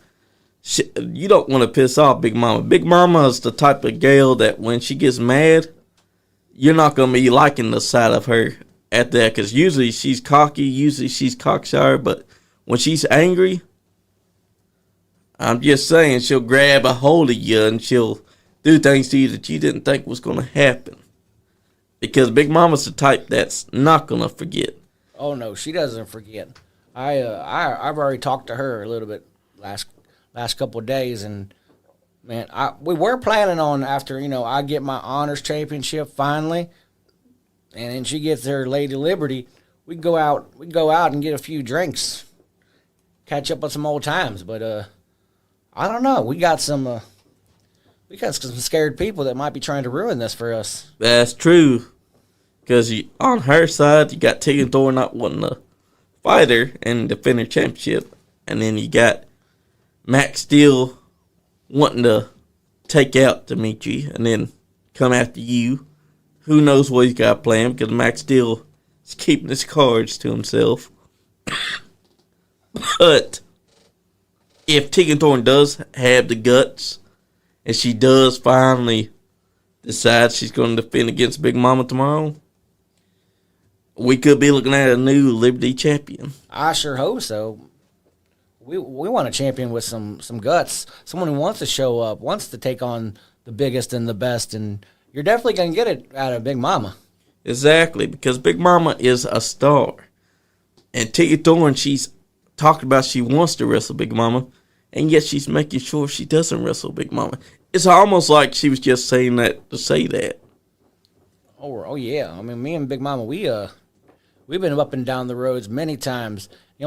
You don't want to piss off Big Mama. Big Mama is the type of gal that when she gets mad, you're not going to be liking the side of her at that, because usually she's cocky, usually she's cocksure, but when she's angry, I'm just saying, she'll grab a hold of you and she'll do things to you that you didn't think was going to happen. Because Big Mama's the type that's not going to forget. Oh, no, she doesn't forget. I've already talked to her a little bit last couple of days, and, man, we were planning on after, I get my honors championship finally, and then she gets her Lady Liberty, we go out and get a few drinks, catch up on some old times, but, I don't know. We got some scared people that might be trying to ruin this for us. That's true. Because on her side, you got Tegan Thorne not wanting to fight her and defend her championship. And then you got Max Steel wanting to take out Dimitri and then come after you. Who knows what he's got planned, because Max Steel is keeping his cards to himself. But if Tegan Thorne does have the guts, and she does finally decide she's going to defend against Big Mama tomorrow, we could be looking at a new Liberty champion. I sure hope so. We want a champion with some guts, someone who wants to show up, wants to take on the biggest and the best, and you're definitely going to get it out of Big Mama. Exactly, because Big Mama is a star. And Tegan Thorne, she's talked about she wants to wrestle Big Mama, and yet she's making sure she doesn't wrestle Big Mama. It's almost like she was just saying that to say that. Oh yeah. I mean, me and Big Mama, we've been up and down the roads many times. The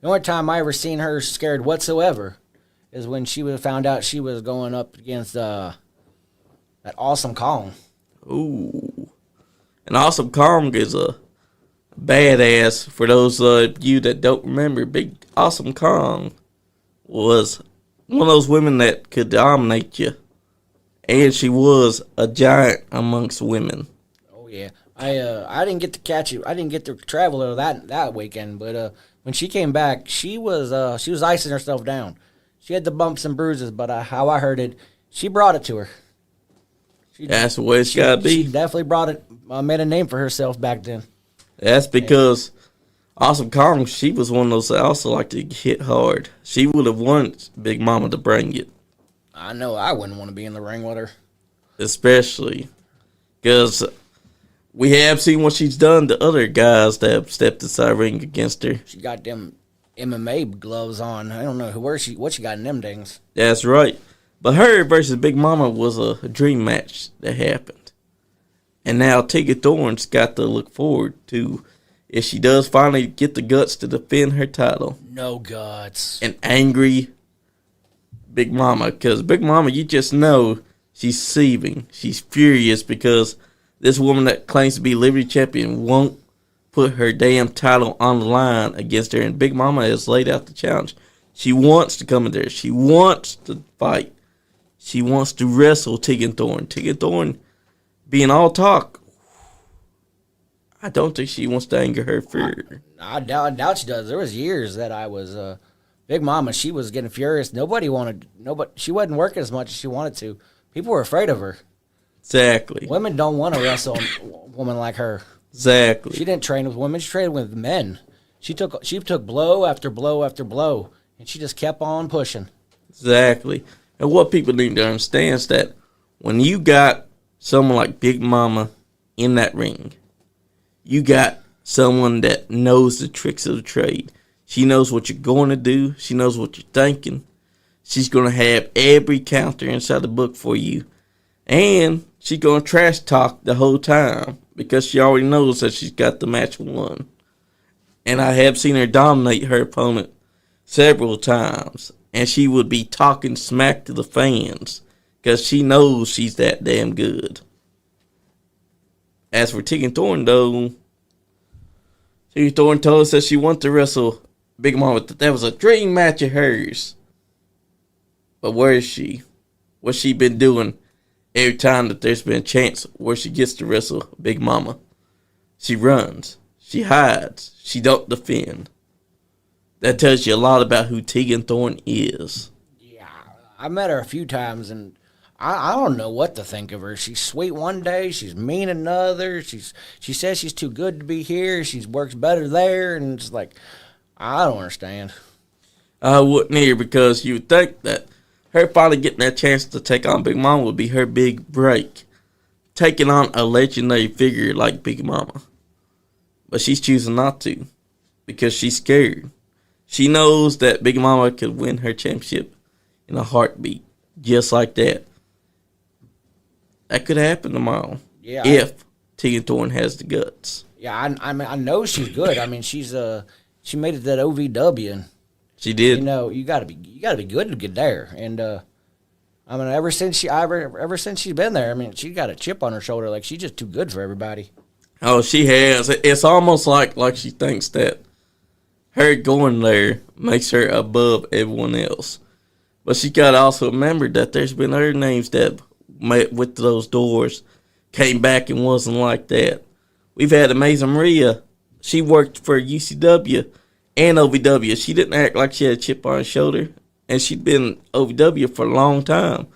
only time I ever seen her scared whatsoever is when she found out she was going up against that Awesome Kong. Ooh. And Awesome Kong is a badass. For those of you that don't remember, Big Awesome Kong was one of those women that could dominate you. And she was a giant amongst women. Oh, yeah. I didn't get to catch it. I didn't get to travel that weekend. But when she came back, she was icing herself down. She had the bumps and bruises, but how I heard it, she brought it to her. That's the way it's got to be. She definitely brought it, made a name for herself back then. That's because Awesome Kong, she was one of those that also like to hit hard. She would have wanted Big Mama to bring it. I know I wouldn't want to be in the ring with her. Especially because we have seen what she's done to other guys that have stepped inside the ring against her. She got them MMA gloves on. I don't know what she got in them things. That's right. But her versus Big Mama was a dream match that happened. And now Tegan Thorne's got to look forward to if she does finally get the guts to defend her title. No guts. An angry Big Mama. Because Big Mama, you just know she's seething. She's furious because this woman that claims to be Liberty Champion won't put her damn title on the line against her. And Big Mama has laid out the challenge. She wants to come in there. She wants to fight. She wants to wrestle Tegan Thorne. Tegan Thorne being all talk. I don't think she wants to anger her further. I doubt she does. There was years that I was Big Mama. She was getting furious. She wasn't working as much as she wanted to. People were afraid of her. Exactly. Women don't want to wrestle a woman like her. Exactly. She didn't train with women. She trained with men. She took blow after blow after blow, and she just kept on pushing. Exactly. And what people need to understand is that when you got someone like Big Mama in that ring, you got someone that knows the tricks of the trade. She knows what you're going to do. She knows what you're thinking. She's going to have every counter inside the book for you. And she's going to trash talk the whole time. because she already knows that she's got the match won. And I have seen her dominate her opponent several times. And she would be talking smack to the fans because she knows she's that damn good. As for Tegan Thorne, though, Tegan Thorne told us that she wanted to wrestle Big Mama. That was a dream match of hers. But where is she? What's she been doing every time that there's been a chance where she gets to wrestle Big Mama? She runs. She hides. She don't defend. That tells you a lot about who Tegan Thorne is. Yeah, I met her a few times, and I don't know what to think of her. She's sweet one day, she's mean another. She says she's too good to be here. She works better there, and it's like, I don't understand. I wouldn't either, because you would think that her finally getting that chance to take on Big Mama would be her big break. Taking on a legendary figure like Big Mama. But she's choosing not to, because she's scared. She knows that Big Mama could win her championship in a heartbeat, just like that. That could happen tomorrow, if Tegan Thorne has the guts. Yeah, I know she's good. I mean, she made it to that OVW, and she did. You know, you gotta be good to get there. And I mean, ever since she's been there, I mean, she got a chip on her shoulder. Like, she's just too good for everybody. Oh, she has. It's almost like she thinks that her going there makes her above everyone else. But she got to also remember that there's been other names that met with those doors, came back and wasn't like that. We've had Amazing Maria. She worked for UCW and OVW. She didn't act like she had a chip on her shoulder, and she'd been OVW for a long time.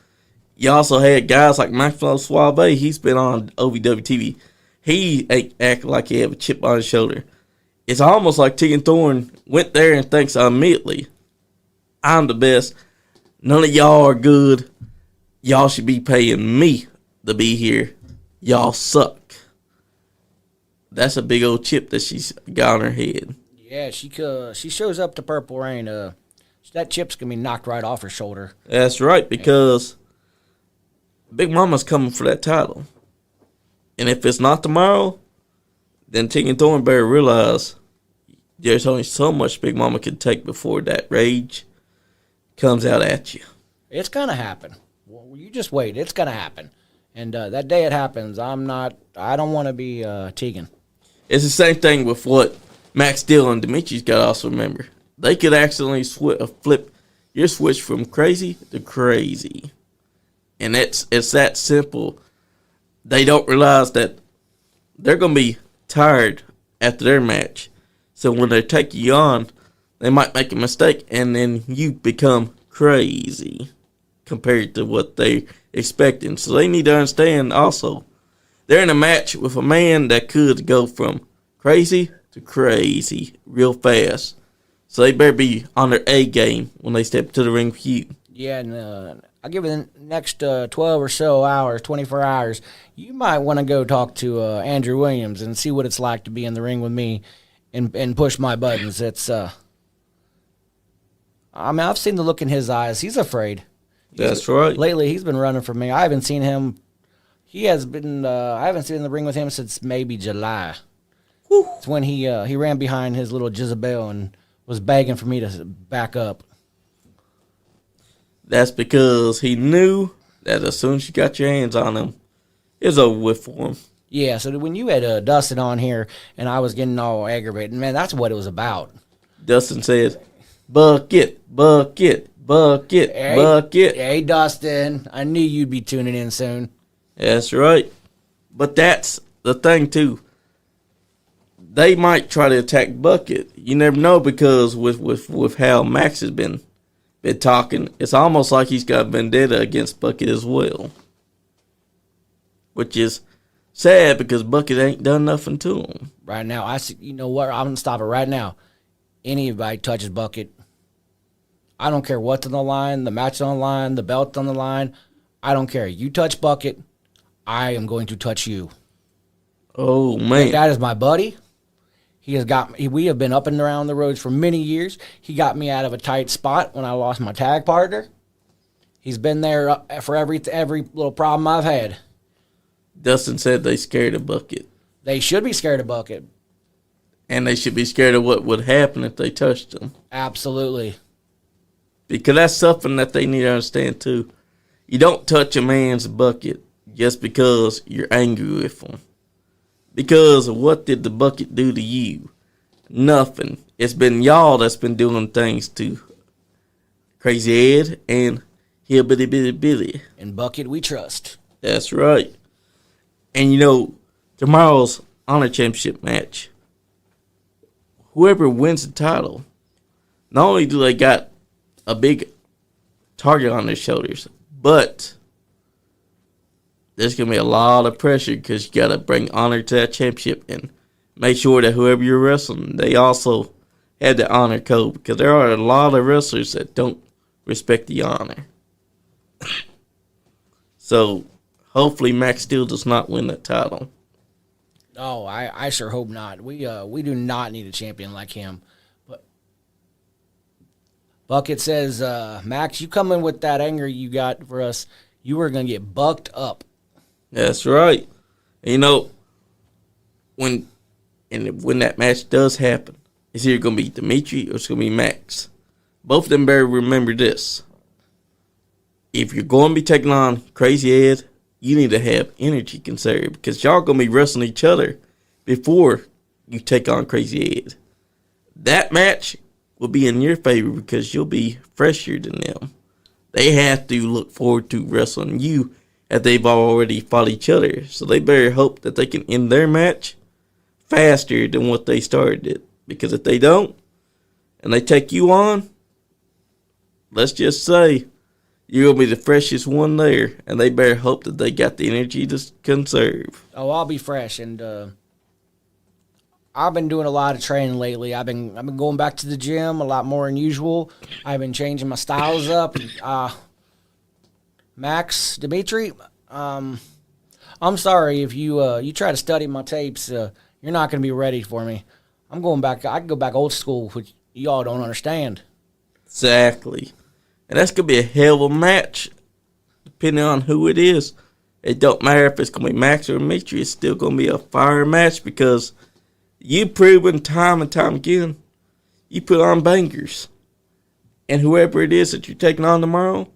You also had guys like Maxwell Suave. He's been on OVW TV. He ain't acting like he had a chip on his shoulder. It's almost like Tegan Thorne went there and thinks immediately, I'm the best. None of y'all are good. Y'all should be paying me to be here. Y'all suck. That's a big old chip that she's got on her head. Yeah, she shows up to Purple Rain. That chip's gonna be knocked right off her shoulder. That's right, because Big Mama's coming for that title. And if it's not tomorrow, then Tegan Thorne better realize there's only so much Big Mama can take before that rage comes out at you. It's gonna happen. Well, you just wait. It's gonna happen. And that day it happens, I don't want to be Tegan. It's the same thing with what Max Steel and Dimitri's got to also remember. They could accidentally flip your switch from crazy to crazy. And it's that simple. They don't realize that they're going to be tired after their match. So when they take you on, they might make a mistake, and then you become crazy compared to what they're expecting. So they need to understand also, they're in a match with a man that could go from crazy to crazy real fast. So they better be on their A game when they step to the ring with you. Yeah, and I'll give it the next 12 or so hours, 24 hours. You might want to go talk to Andrew Williams and see what it's like to be in the ring with me and push my buttons. It's, I mean, I've seen the look in his eyes. He's afraid. That's right. Lately, he's been running from me. I haven't seen him. He has been. I haven't seen in the ring with him since maybe July. Whew. It's when he ran behind his little Jezebel and was begging for me to back up. That's because he knew that as soon as you got your hands on him, it was over with for him. Yeah, so when you had Dustin on here and I was getting all aggravated, man, that's what it was about. Dustin said, bucket, bucket, bucket, bucket. Hey, Dustin, I knew you'd be tuning in soon. That's right. But that's the thing, too. They might try to attack Bucket. You never know, because with how Max has been talking, it's almost like he's got vendetta against Bucket as well. Which is sad, because Bucket ain't done nothing to him. Right now, I see. You know what? I'm going to stop it right now. Anybody touches Bucket, I don't care what's on the line, the match on the line, the belt's on the line. I don't care. You touch Bucket, I am going to touch you. Oh, man. That is my buddy. We have been up and around the roads for many years. He got me out of a tight spot when I lost my tag partner. He's been there for every little problem I've had. Dustin said they scared of Bucket. They should be scared of Bucket. And they should be scared of what would happen if they touched him. Absolutely. Because that's something that they need to understand, too. You don't touch a man's bucket just because you're angry with him. Because what did the bucket do to you? Nothing. It's been y'all that's been doing things to Krazzy Ed and Hillbilly Billy Billy. And Bucket we trust. That's right. And tomorrow's Honor Championship match, whoever wins the title, not only do they got a big target on their shoulders, but there's going to be a lot of pressure because you got to bring honor to that championship and make sure that whoever you're wrestling, they also have the honor code, because there are a lot of wrestlers that don't respect the honor. So hopefully Max Steel does not win that title. Oh, I sure hope not. We do not need a champion like him. But Bucket says, Max, you come in with that anger you got for us, you are going to get bucked up. That's right. When that match does happen, it's either going to be Dimitri or it's going to be Max. Both of them better remember this. If you're going to be taking on Krazzy Ed, you need to have energy conserved, because y'all going to be wrestling each other before you take on Krazzy Ed. That match will be in your favor because you'll be fresher than them. They have to look forward to wrestling you as they've already fought each other. So they better hope that they can end their match faster than what they started it. Because if they don't, and they take you on, let's just say you're going to be the freshest one there, and they better hope that they got the energy to conserve. Oh, I'll be fresh, and I've been doing a lot of training lately. I've been going back to the gym a lot more than usual. I've been changing my styles up. Max, Dimitri, I'm sorry if you try to study my tapes. You're not going to be ready for me. I'm going back. I can go back old school, which y'all don't understand. Exactly. And that's going to be a hell of a match, depending on who it is. It don't matter if it's going to be Max or Dimitri. It's still going to be a fire match, because you've proven time and time again, you put on bangers. And whoever it is that you're taking on tomorrow,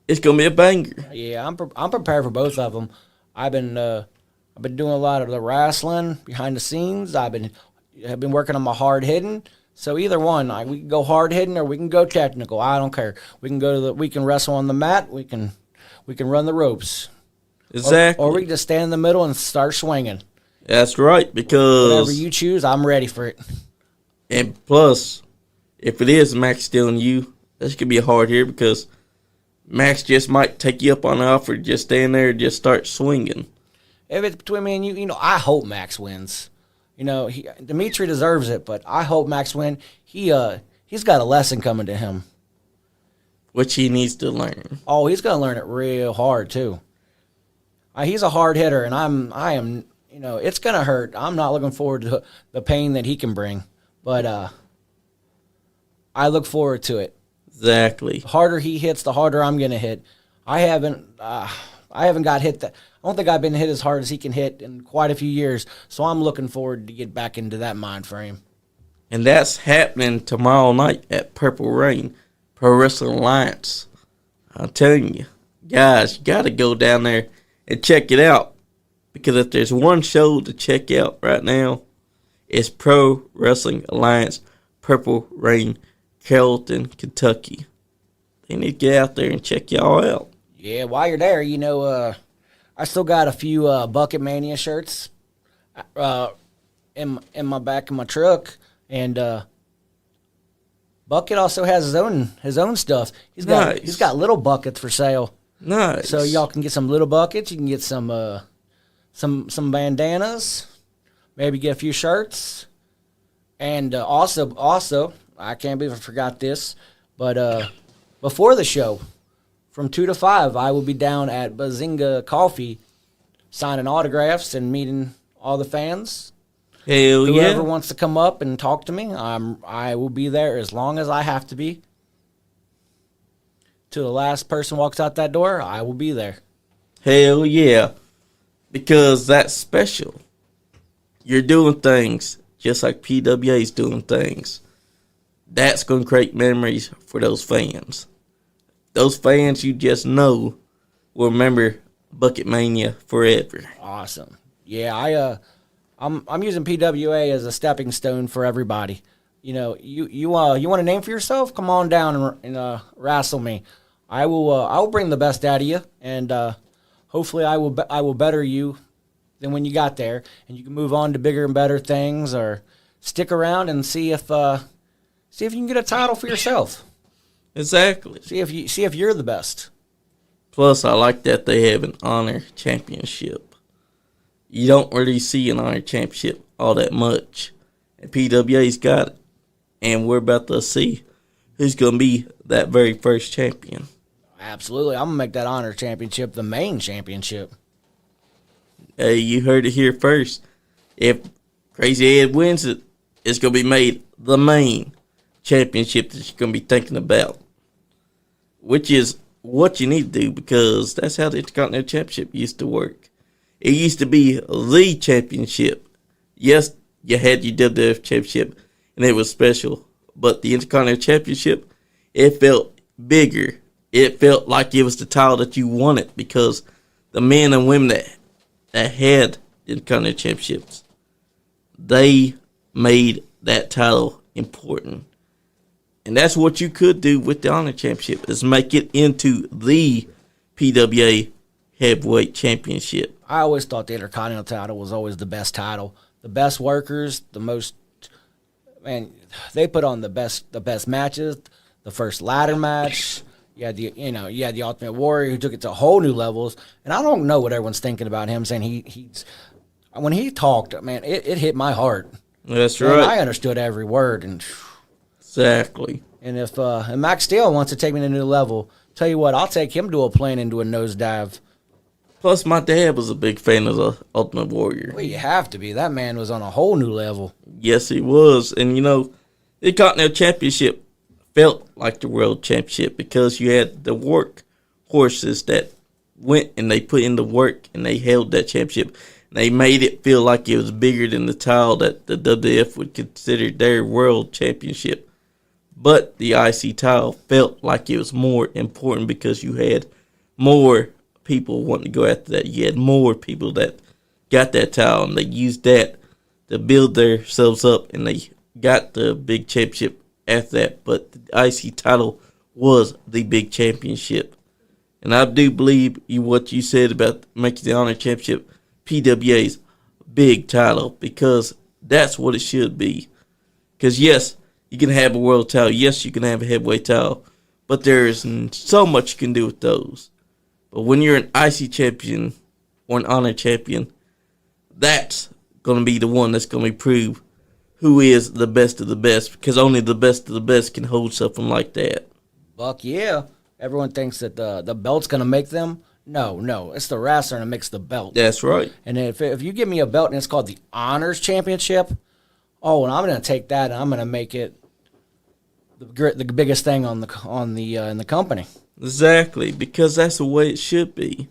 it's going to be a banger. Yeah, I'm prepared for both of them. I've been doing a lot of the wrestling behind the scenes. I've been working on my hard hitting. So either one, we can go hard hitting or we can go technical. I don't care. We can wrestle on the mat. We can run the ropes. Exactly. Or we can just stand in the middle and start swinging. That's right, because whatever you choose, I'm ready for it. And plus, if it is Max stealing you, that's gonna be a hard hit, because Max just might take you up on the offer, just stand there and just start swinging. If it's between me and you, I hope Max wins. Dimitri deserves it, but I hope Max wins. He's got a lesson coming to him, which he needs to learn. Oh, he's gonna learn it real hard too. He's a hard hitter, and I am. It's gonna hurt. I'm not looking forward to the pain that he can bring, but I look forward to it. Exactly. The harder he hits, the harder I'm gonna hit. I haven't got hit that. I don't think I've been hit as hard as he can hit in quite a few years, so I'm looking forward to get back into that mind frame. And that's happening tomorrow night at Purple Rain Pro Wrestling Alliance. I'm telling you, guys, you got to go down there and check it out, because if there's one show to check out right now, it's Pro Wrestling Alliance Purple Rain, Carrollton, Kentucky. They need to get out there and check y'all out. Yeah, while you're there, I still got a few Bucket Mania shirts in my back of my truck, and Bucket also has his own stuff. He's got little buckets for sale. Nice. So y'all can get some little buckets. You can get some bandanas, maybe get a few shirts, and also I can't believe I forgot this, but before the show, from 2 to 5, I will be down at Bazinga Coffee signing autographs and meeting all the fans. Hell yeah. Whoever wants to come up and talk to me, I will be there as long as I have to be. Till the last person walks out that door, I will be there. Hell yeah. Because that's special. you're doing things just like PWA's doing things. That's going to create memories for those fans. Those fans you just know will remember Bucket Mania forever. Awesome. Yeah, I'm using PWA as a stepping stone for everybody. You know, you want a name for yourself? Come on down and wrestle me. I will bring the best out of you, and hopefully I will better you than when you got there, and you can move on to bigger and better things, or stick around and see if you can get a title for yourself. Exactly. See if you're the best. Plus, I like that they have an honor championship. You don't really see an honor championship all that much, and PWA's got it, and we're about to see who's going to be that very first champion. Absolutely. I'm going to make that honor championship the main championship. Hey, you heard it here first. If Krazzy Ed wins it, it's going to be made the main championship that you're going to be thinking about, which is what you need to do, because that's how the Intercontinental Championship used to work. It used to be the championship. Yes, you had your WWF Championship, and it was special, but the Intercontinental Championship, it felt bigger. It felt like it was the title that you wanted, because the men and women that had the Intercontinental Championships, they made that title important. And that's what you could do with the Honor Championship, is make it into the PWA Heavyweight Championship. I always thought the Intercontinental title was always the best title. The best workers, the most, man, they put on the best matches. The first ladder match, you had the Ultimate Warrior, who took it to whole new levels. And I don't know what everyone's thinking about him, saying he's when he talked, man, it hit my heart. That's Man, right. I understood every word, and Exactly. and if and Max Steele wants to take me to a new level, tell you what, I'll take him to a plane and do a nosedive. Plus, my dad was a big fan of the Ultimate Warrior. Well, you have to be. That man was on a whole new level. Yes, he was. And, the Continental Championship felt like the World Championship, because you had the work horses that went and they put in the work and they held that championship. And they made it feel like it was bigger than the title that the WWF would consider their World Championship. But the IC title felt like it was more important, because you had more people wanting to go after that. You had more people that got that title, and they used that to build themselves up, and they got the big championship after that. But the IC title was the big championship. And I do believe what you said about making the Honor Championship PWA's big title, because that's what it should be. Because, yes, you can have a world title. Yes, you can have a heavyweight title. But there's so much you can do with those. But when you're an IC champion or an Honor champion, that's going to be the one that's going to prove who is the best of the best, because only the best of the best can hold something like that. Buck, yeah. Everyone thinks that the belt's going to make them. No. It's the wrestler that makes the belt. That's right. And if you give me a belt and it's called the Honors Championship, and I'm going to take that and I'm going to make it the biggest thing in the company. Exactly, because that's the way it should be.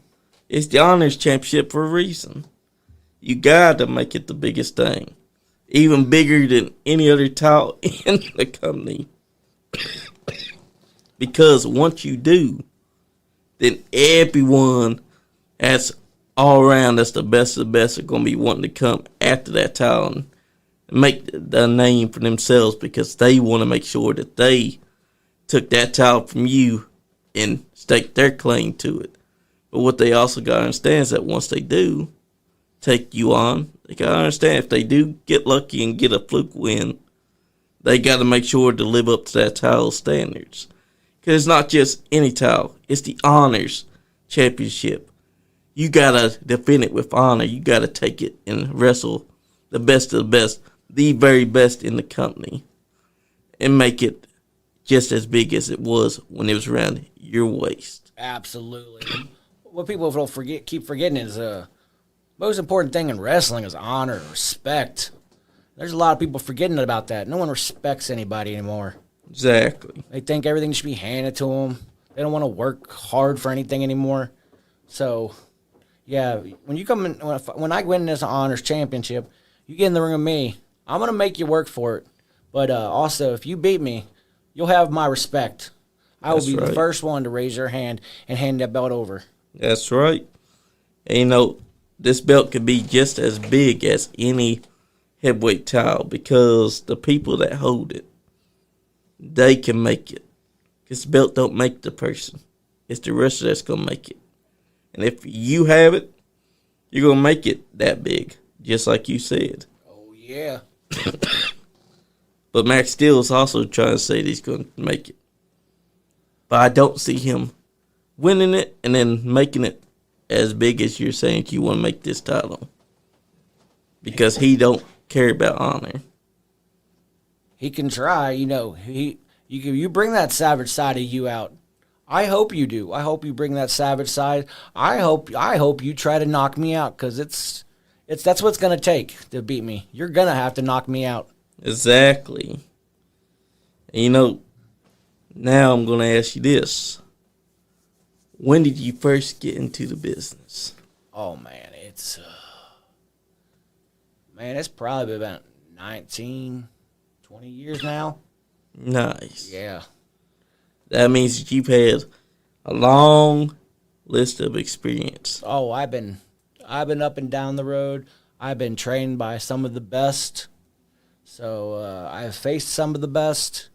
It's the Honors Championship for a reason. You got to make it the biggest thing. Even bigger than any other title in the company. Because once you do, then everyone that's all around that's the best of the best are going to be wanting to come after that title and make the name for themselves, because they want to make sure that they took that title from you and stake their claim to it. But what they also got to understand is that once they do take you on, they got to understand if they do get lucky and get a fluke win, they got to make sure to live up to that title standards. Because it's not just any title, it's the Honors Championship. You got to defend it with honor. You got to take it and wrestle the best of the best, the very best in the company, and make it just as big as it was when it was around your waist. Absolutely. What people don't keep forgetting is most important thing in wrestling is honor, respect. There's a lot of people forgetting about that. No one respects anybody anymore. Exactly. They think everything should be handed to them. They don't want to work hard for anything anymore. So, yeah, when you come in, when I win this Honors Championship, You get in the ring with me, I'm going to make you work for it. But also, if you beat me, you'll have my respect. I will be the first one to raise your hand and hand that belt over. That's right. And, you know, this belt could be just as big as any heavyweight title because the people that hold it, they can make it. Because the belt don't make the person. It's the wrestler that's going to make it. And if you have it, you're going to make it that big, just like you said. Oh, yeah. But Max Steel is also trying to say that he's going to make it. But I don't see him winning it and then making it as big as you're saying you want to make this title. Because he don't care about honor. He can try, you know. You bring that savage side of you out. I hope you do. I hope you bring that savage side. I hope you try to knock me out because that's what it's gonna take to beat me. You're gonna have to knock me out. Exactly. And you know, now I'm gonna ask you this: when did you first get into the business? Oh man, it's probably been about 19, 20 years now. Nice. Yeah. That means that you've had a long list of experience. Oh, I've been up and down the road. I've been trained by some of the best. So I've faced some of the best.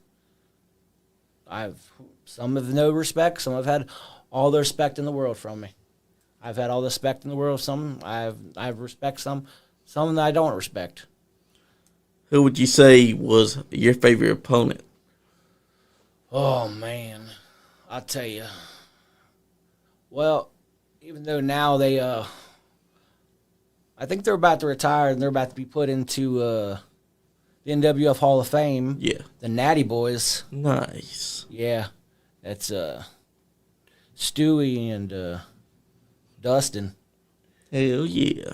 Some have no respect. Some have had all the respect in the world from me. I've had all the respect in the world. Some I've respect some that I don't respect. Who would you say was your favorite opponent? Oh, man. I'll tell you. Well, even though now they, I think they're about to retire and they're about to be put into the NWF Hall of Fame. Yeah. The Natty Boys. Nice. Yeah. That's Stewie and Dustin. Hell yeah.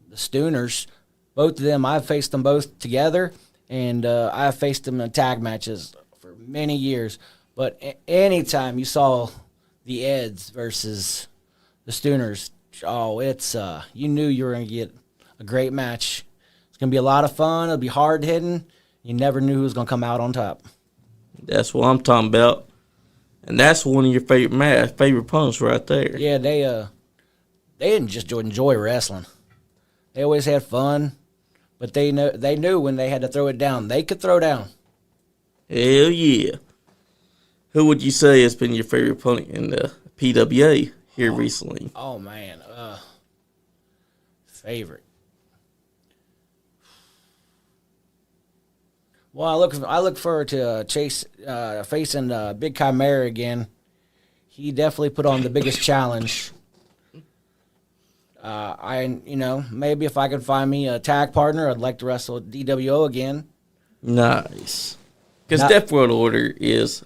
The Stooners. Both of them, I've faced them both together, and I've faced them in tag matches for many years. But anytime you saw the Eds versus the Stooners, oh, it's you knew you were going to get a great match. It's going to be a lot of fun. It'll be hard-hitting. You never knew who was going to come out on top. That's what I'm talking about. And that's one of your favorite opponents right there. Yeah, they didn't just enjoy wrestling. They always had fun. But they knew when they had to throw it down. They could throw down. Hell yeah. Who would you say has been your favorite opponent in the PWA here recently? Oh, man. Favorite. Well, I look forward to Chase facing Big Chimera again. He definitely put on the biggest challenge. Maybe if I could find me a tag partner, I'd like to wrestle DWO again. Nice. Because Death World Order is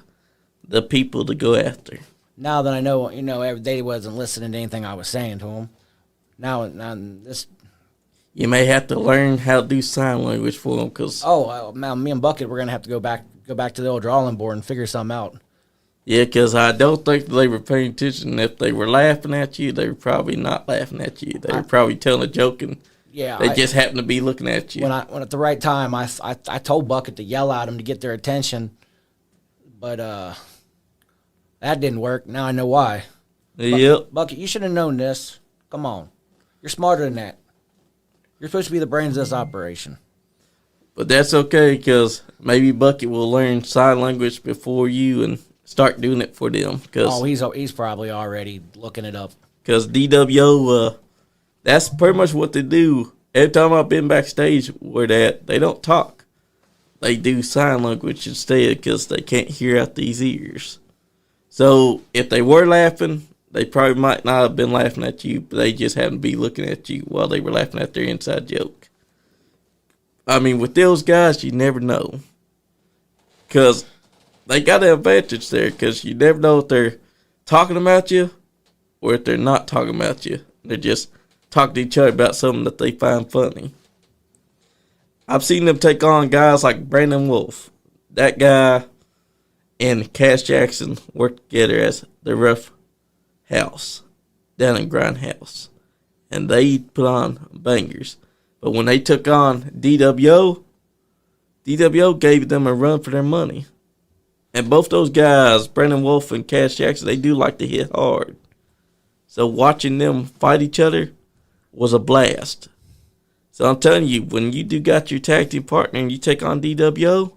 the people to go after. Now that I know, every day he wasn't listening to anything I was saying to him. Now this. You may have to learn how to do sign language for him, because. Me and Bucket, we're gonna have to go back to the old drawing board and figure something out. Yeah, because I don't think they were paying attention. If they were laughing at you, they were probably not laughing at you. They were probably telling a joke, and they just happened to be looking at you. When at the right time, I told Bucket to yell at them to get their attention, but that didn't work. Now I know why. Yep. Bucket, you should have known this. Come on. You're smarter than that. You're supposed to be the brains of this operation. But that's okay, because maybe Bucket will learn sign language before you and start doing it for them. He's probably already looking it up. Because DWO, that's pretty much what they do. Every time I've been backstage where they don't talk. They do sign language instead because they can't hear out these ears. So if they were laughing, they probably might not have been laughing at you, but they just happened to be looking at you while they were laughing at their inside joke. I mean, with those guys, you never know. Because they got an advantage there, because you never know if they're talking about you or if they're not talking about you. They're just talking to each other about something that they find funny. I've seen them take on guys like Brandon Wolf. That guy and Cass Jackson work together as the Rough House down in Grindhouse. And they put on bangers. But when they took on DWO gave them a run for their money. And both those guys, Brandon Wolf and Cash Jackson, they do like to hit hard. So watching them fight each other was a blast. So I'm telling you, when you do got your tag team partner and you take on DWO,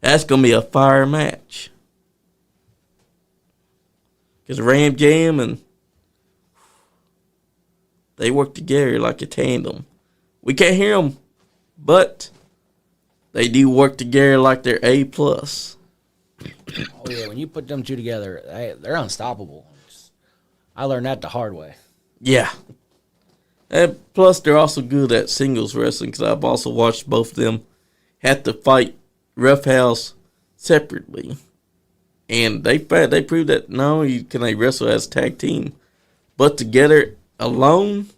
that's going to be a fire match. Because Ram Jam and they work together like a tandem. We can't hear them, but they do work together like they're A+. Oh, yeah, when you put them two together, they're unstoppable. I learned that the hard way. Yeah. And plus, they're also good at singles wrestling because I've also watched both of them have to fight Roughhouse separately. And they proved that not only can they wrestle as a tag team, but together alone,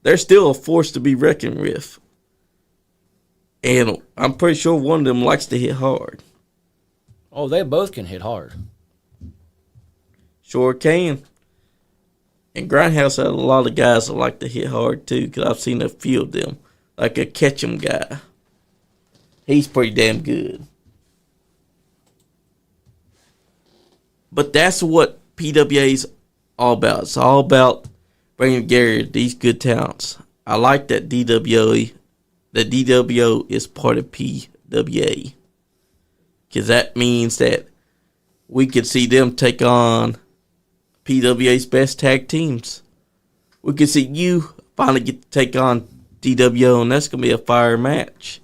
they're still a force to be reckoned with. And I'm pretty sure one of them likes to hit hard. Oh, they both can hit hard. Sure can. And Grindhouse had a lot of guys that like to hit hard too, because I've seen a few of them. Like a Ketchum guy. He's pretty damn good. But that's what PWA's all about. It's all about bringing together these good talents. I like that DWO is part of PWA. Because that means that we could see them take on PWA's best tag teams. We could see you finally get to take on DWO, and that's going to be a fire match.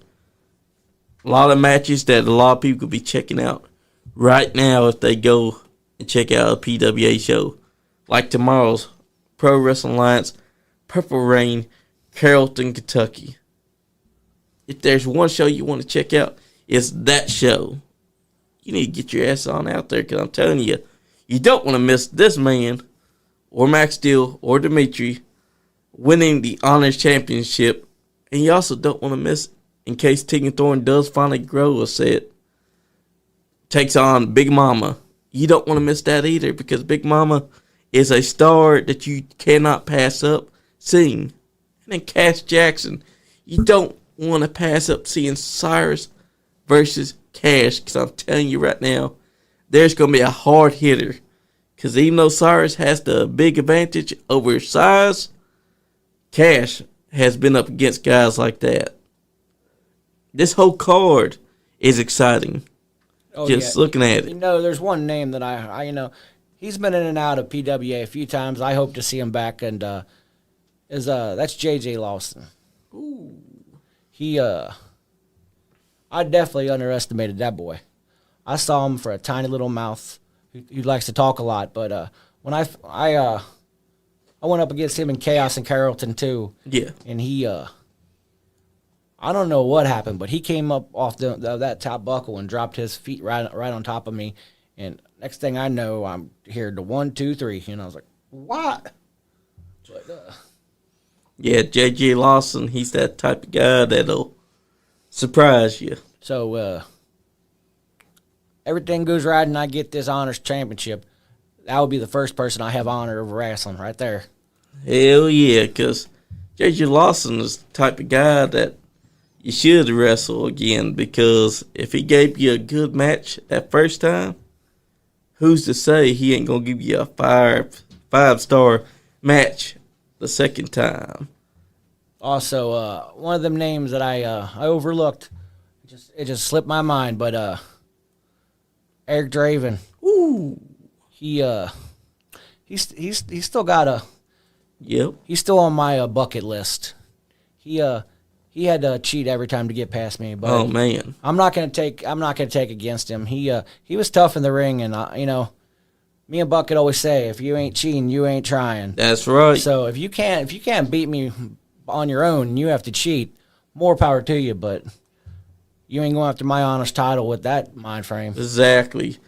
A lot of matches that a lot of people could be checking out right now if they go and check out a PWA show. Like tomorrow's Pro Wrestling Alliance, Purple Rain, Carrollton, Kentucky. If there's one show you want to check out, it's that show. You need to get your ass on out there, because I'm telling you, you don't want to miss this man, or Max Steel, or Dimitri, winning the Honors Championship. And you also don't want to miss, in case Tegan Thorne does finally grow a set, takes on Big Mama. You don't want to miss that either, because Big Mama is a star that you cannot pass up seeing. And then Cash Jackson, you don't want to pass up seeing Cyrus versus Cash, because I'm telling you right now, there's going to be a hard hitter. Because even though Cyrus has the big advantage over size, Cash has been up against guys like that. This whole card is exciting. Oh, just yeah. Looking at it. You know, there's one name that I he's been in and out of PWA a few times. I hope to see him back, and that's JJ Lawson. Ooh. I definitely underestimated that boy. I saw him for a tiny little mouth who likes to talk a lot, but when I went up against him in Chaos in Carrollton too. Yeah. And he I don't know what happened, but he came up off that top buckle and dropped his feet right on top of me. And next thing I know, I'm hearing the 1, 2, 3, and I was like, "What?" But, yeah, J.J. Lawson, he's that type of guy that'll surprise you. So everything goes right, and I get this Honors Championship. That would be the first person I have honor of wrestling right there. Hell yeah, because J.J. Lawson is the type of guy that you should wrestle again, because if he gave you a good match that first time, who's to say he ain't going to give you a five-star match the second time? Also, one of them names that I overlooked, it just slipped my mind, but Eric Draven. Ooh. He's still got a... Yep. He's still on my bucket list. He had to cheat every time to get past me. But oh man, I'm not gonna take against him. He was tough in the ring, and me and Bucket always say, if you ain't cheating, you ain't trying. That's right. So if you can't beat me on your own, and you have to cheat, more power to you. But you ain't going after my honest title with that mind frame. Exactly.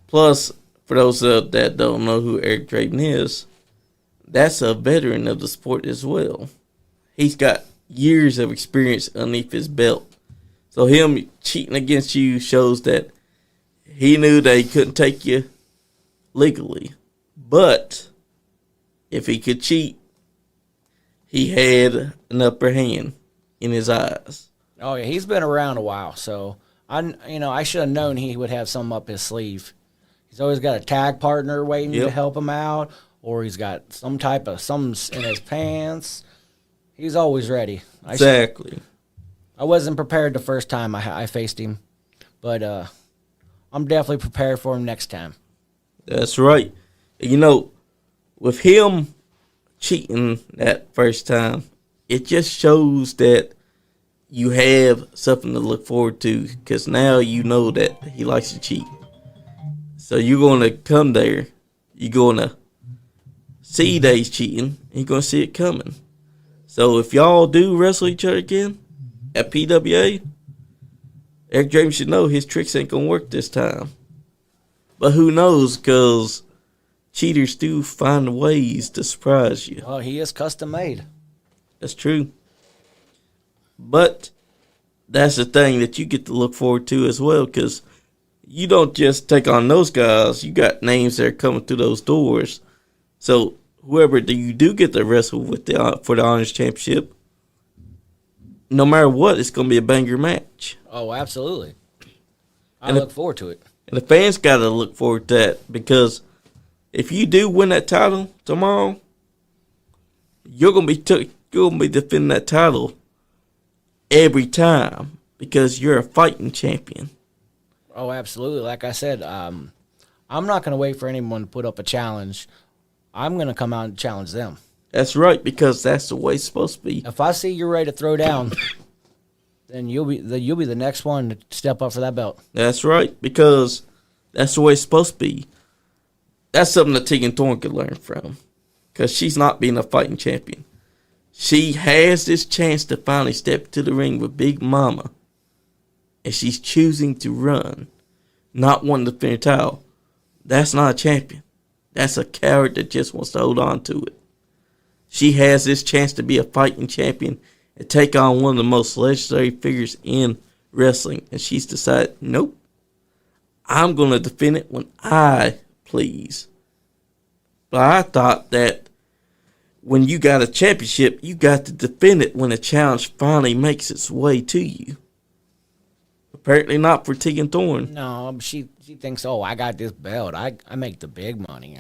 Plus, for those that don't know who Eric Draven is, that's a veteran of the sport as well. He's got years of experience underneath his belt. So him cheating against you shows that he knew that he couldn't take you legally. But if he could cheat, he had an upper hand in his eyes. Oh yeah, he's been around a while, so I should have known he would have something up his sleeve. He's always got a tag partner waiting to help him out, or he's got something in his pants. He's always ready. Exactly. I wasn't prepared the first time I faced him, but I'm definitely prepared for him next time. That's right. With him cheating that first time, it just shows that you have something to look forward to, because now you know that he likes to cheat. So you're going to come there, you're going to see that he's cheating, and you're going to see it coming. So if y'all do wrestle each other again at PWA, Eric Draven should know his tricks ain't going to work this time. But who knows, because cheaters do find ways to surprise you. Oh, he is custom made. That's true. But that's the thing that you get to look forward to as well, because you don't just take on those guys. You got names that are coming through those doors. So whoever you do get to wrestle with for the Honors Championship, no matter what, it's going to be a banger match. Oh, absolutely. I look forward to it. And the fans got to look forward to that, because if you do win that title tomorrow, you're going to be defending that title every time, because you're a fighting champion. Oh, absolutely. Like I said, I'm not going to wait for anyone to put up a challenge. I'm going to come out and challenge them. That's right, because that's the way it's supposed to be. If I see you're ready to throw down, then you'll be the next one to step up for that belt. That's right, because that's the way it's supposed to be. That's something that Tegan Thorne could learn from, because she's not being a fighting champion. She has this chance to finally step to the ring with Big Mama, and she's choosing to run, not wanting to defend her title. That's not a champion. That's a coward that just wants to hold on to it. She has this chance to be a fighting champion and take on one of the most legendary figures in wrestling, and she's decided, nope, I'm going to defend it when I please. But I thought that when you got a championship, you got to defend it when a challenge finally makes its way to you. Apparently not for Tegan Thorne. No, she thinks, oh, I got this belt. I make the big money.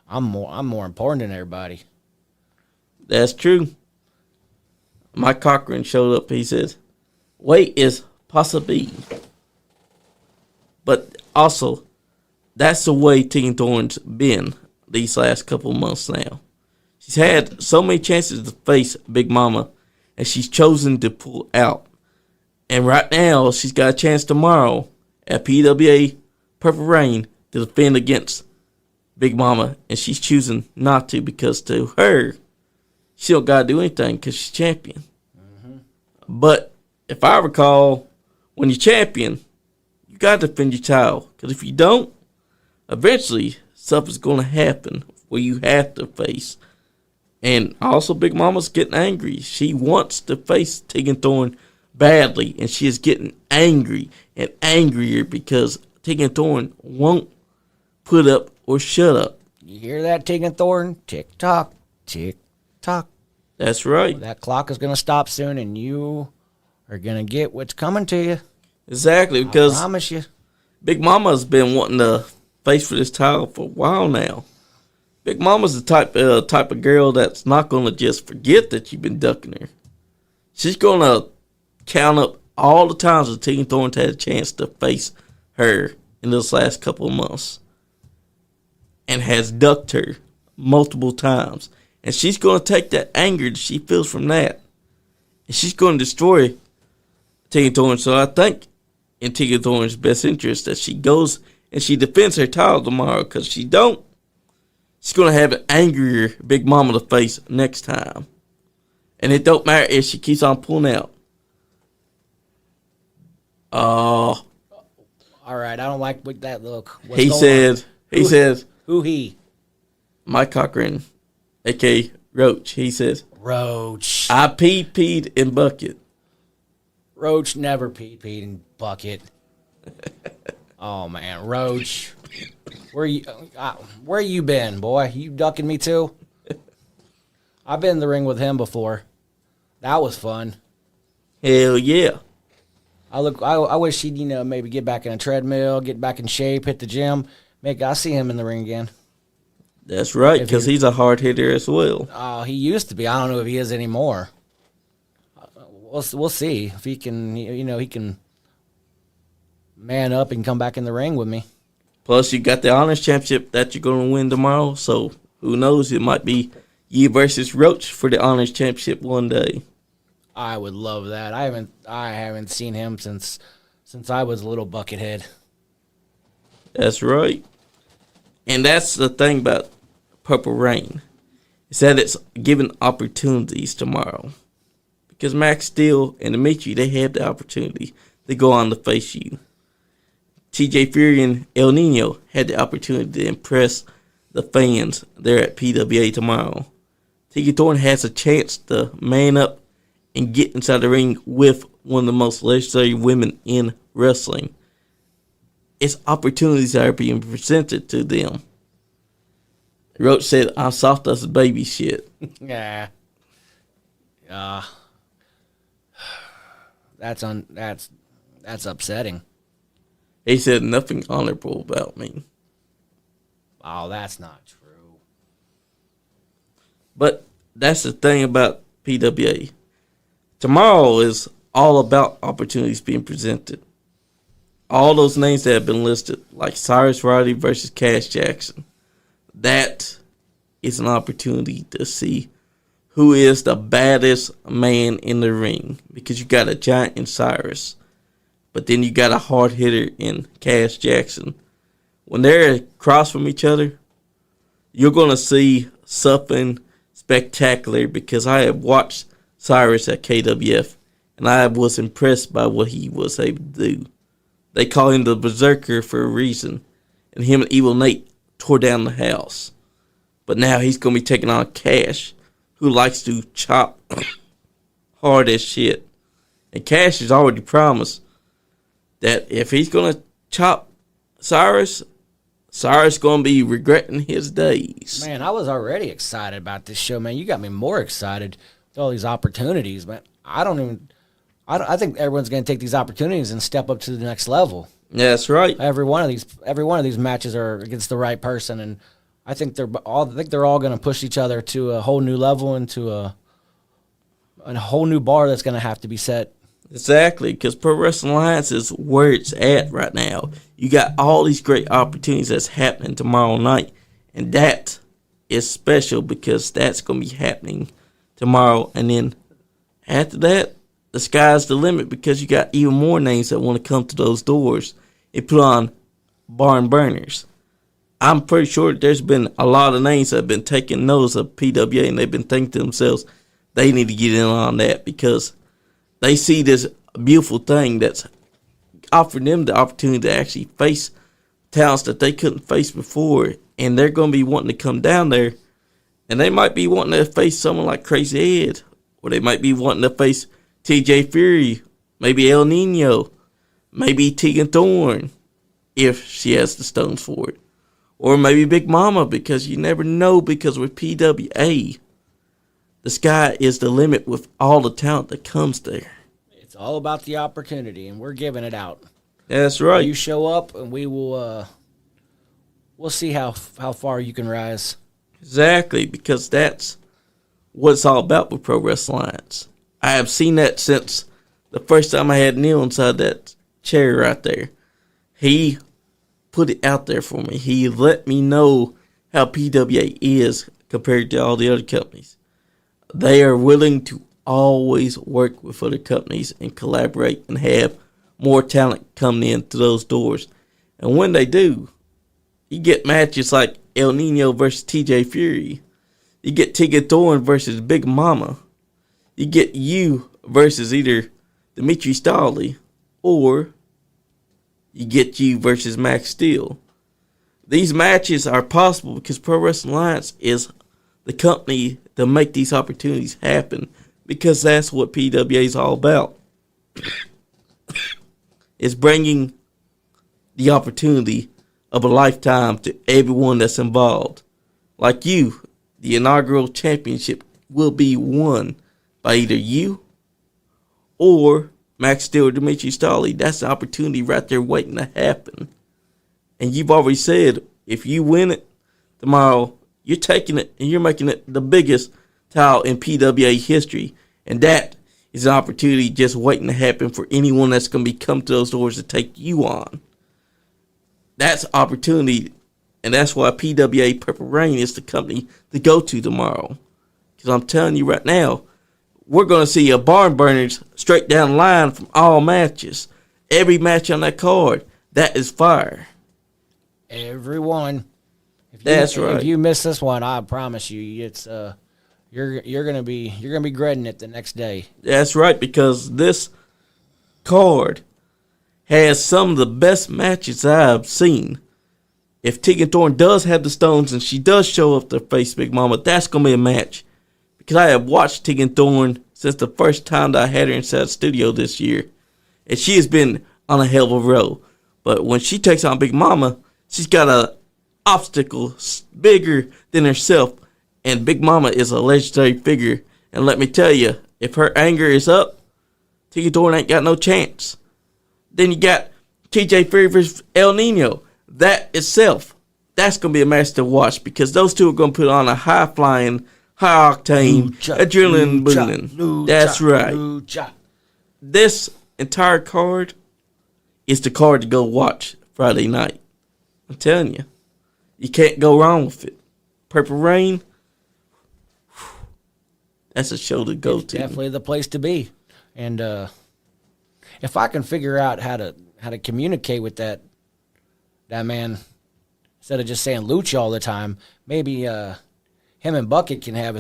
I'm more important than everybody. That's true. Mike Cochran showed up. He says, weight is possible. But also, that's the way Tegan Thorne's been these last couple months now. She's had so many chances to face Big Mama, and she's chosen to pull out. And right now, she's got a chance tomorrow at PWA Purple Rain to defend against Big Mama, and she's choosing not to, because to her, she don't got to do anything because she's champion. Mm-hmm. But if I recall, when you're champion, you got to defend your title, because if you don't, eventually something's going to happen where you have to face. And also, Big Mama's getting angry. She wants to face Tegan Thorne badly, and she is getting angry and angrier because Tegan Thorne won't put up or shut up. You hear that, Tegan Thorne? Tick tock, tick tock. That's right. Well, that clock is going to stop soon, and you are going to get what's coming to you. Exactly, because I promise you. Big Mama's been wanting to face for this title for a while now. Big Mama's the type of girl that's not going to just forget that you've been ducking her. She's going to count up all the times that Tegan Thorne's had a chance to face her in this last couple of months, and has ducked her multiple times. And she's going to take that anger that she feels from that, and she's going to destroy Tegan Thorne. So I think in Tegan Thorne's best interest that she goes and she defends her title tomorrow, because she don't, she's going to have an angrier Big Mama to face next time. And it don't matter if she keeps on pulling out. All right, I don't like that look. He said, who he? Mike Cochran, a.k.a. Roach. He says, Roach. I peed in bucket. Roach never peed in bucket. Oh, man, Roach. Where you been, boy? You ducking me too? I've been in the ring with him before. That was fun. Hell yeah. I wish he'd, maybe get back in a treadmill, get back in shape, hit the gym. I see him in the ring again. That's right, because he's a hard hitter as well. Oh, he used to be. I don't know if he is anymore. We'll see if he can. He can man up and come back in the ring with me. Plus, you got the Honors Championship that you're going to win tomorrow. So who knows? It might be you versus Roach for the Honors Championship one day. I would love that. I haven't seen him since I was a little buckethead. That's right. And that's the thing about Purple Rain. Is that it's giving opportunities tomorrow. Because Max Steel and Dimitri, they have the opportunity to go on to face you. TJ Fury and El Nino had the opportunity to impress the fans there at PWA tomorrow. Tiki Thorne has a chance to man up and get inside the ring with one of the most legendary women in wrestling. It's opportunities that are being presented to them. Roach said, "I'm soft as a baby shit." Yeah. That's upsetting. He said nothing honorable about me. Oh, that's not true. But that's the thing about PWA. Tomorrow is all about opportunities being presented. All those names that have been listed, like Cyrus Roddy versus Cash Jackson, that is an opportunity to see who is the baddest man in the ring. Because you got a giant in Cyrus, but then you got a hard hitter in Cash Jackson. When they're across from each other, you're going to see something spectacular, because I have watched Cyrus at KWF, and I was impressed by what he was able to do. They call him the Berserker for a reason, and him and Evil Nate tore down the house. But now he's going to be taking on Cash, who likes to chop hard as shit. And Cash has already promised that if he's going to chop Cyrus going to be regretting his days. Man, I was already excited about this show, man. You got me more excited with all these opportunities, man. I think everyone's going to take these opportunities and step up to the next level. Yeah, that's right. Every one of these matches are against the right person, and I think they're all going to push each other to a whole new level and to a whole new bar that's going to have to be set. Exactly, because Pro Wrestling Alliance is where it's at right now. You got all these great opportunities that's happening tomorrow night, and that is special because that's going to be happening tomorrow. And then after that, the sky's the limit, because you got even more names that want to come to those doors and put on barn burners. I'm pretty sure there's been a lot of names that have been taking notice of PWA, and they've been thinking to themselves, they need to get in on that, because they see this beautiful thing that's offering them the opportunity to actually face talents that they couldn't face before. And they're going to be wanting to come down there, and they might be wanting to face someone like Krazzy Ed, or they might be wanting to face TJ Fury, maybe El Nino, maybe Tegan Thorne, if she has the stones for it. Or maybe Big Mama, because you never know, because with PWA, the sky is the limit with all the talent that comes there. It's all about the opportunity, and we're giving it out. That's right. You show up, and we will. We'll see how far you can rise. Exactly, because that's what it's all about with Pro Wrestling Alliance. I have seen that since the first time I had Neil inside that chair right there. He put it out there for me. He let me know how PWA is compared to all the other companies. They are willing to always work with other companies and collaborate and have more talent coming in through those doors. And when they do, you get matches like El Nino versus TJ Fury. You get Tegan Thorne versus Big Mama. You get you versus either Dimitri Stolly, or you get you versus Max Steel. These matches are possible because Pro Wrestling Alliance is the company to make these opportunities happen, because that's what PWA is all about. It's bringing the opportunity of a lifetime to everyone that's involved. Like you, the inaugural championship will be won by either you or Max Steel or Demetrius Staley. That's the opportunity right there waiting to happen. And you've already said, if you win it tomorrow, you're taking it and you're making it the biggest title in PWA history. And that is an opportunity just waiting to happen for anyone that's going to be come to those doors to take you on. That's opportunity, and that's why PWA Purple Rain is the company to go to tomorrow. Because I'm telling you right now, we're going to see a barn burners straight down the line from all matches. Every match on that card, that is fire. Everyone. That's right. If you miss this one, I promise you, it's you're gonna be dreading it the next day. That's right, because this card has some of the best matches I've seen. If Tegan Thorne does have the stones and she does show up to face Big Mama, that's gonna be a match. Because I have watched Tegan Thorne since the first time that I had her inside the studio this year, and she has been on a hell of a roll. But when she takes on Big Mama, she's got a obstacle bigger than herself, and Big Mama is a legendary figure. And let me tell you, if her anger is up, Tegan Thorne ain't got no chance. Then you got TJ Fury versus El Nino. That itself, that's going to be a match to watch, because those two are going to put on a high-flying, high-octane, adrenaline booming. That's right. This entire card is the card to go watch Friday night. I'm telling you. You can't go wrong with it. Purple Rain, that's a show to go to. Definitely the place to be. And if I can figure out how to communicate with that man, instead of just saying Lucha all the time, maybe him and Bucket can have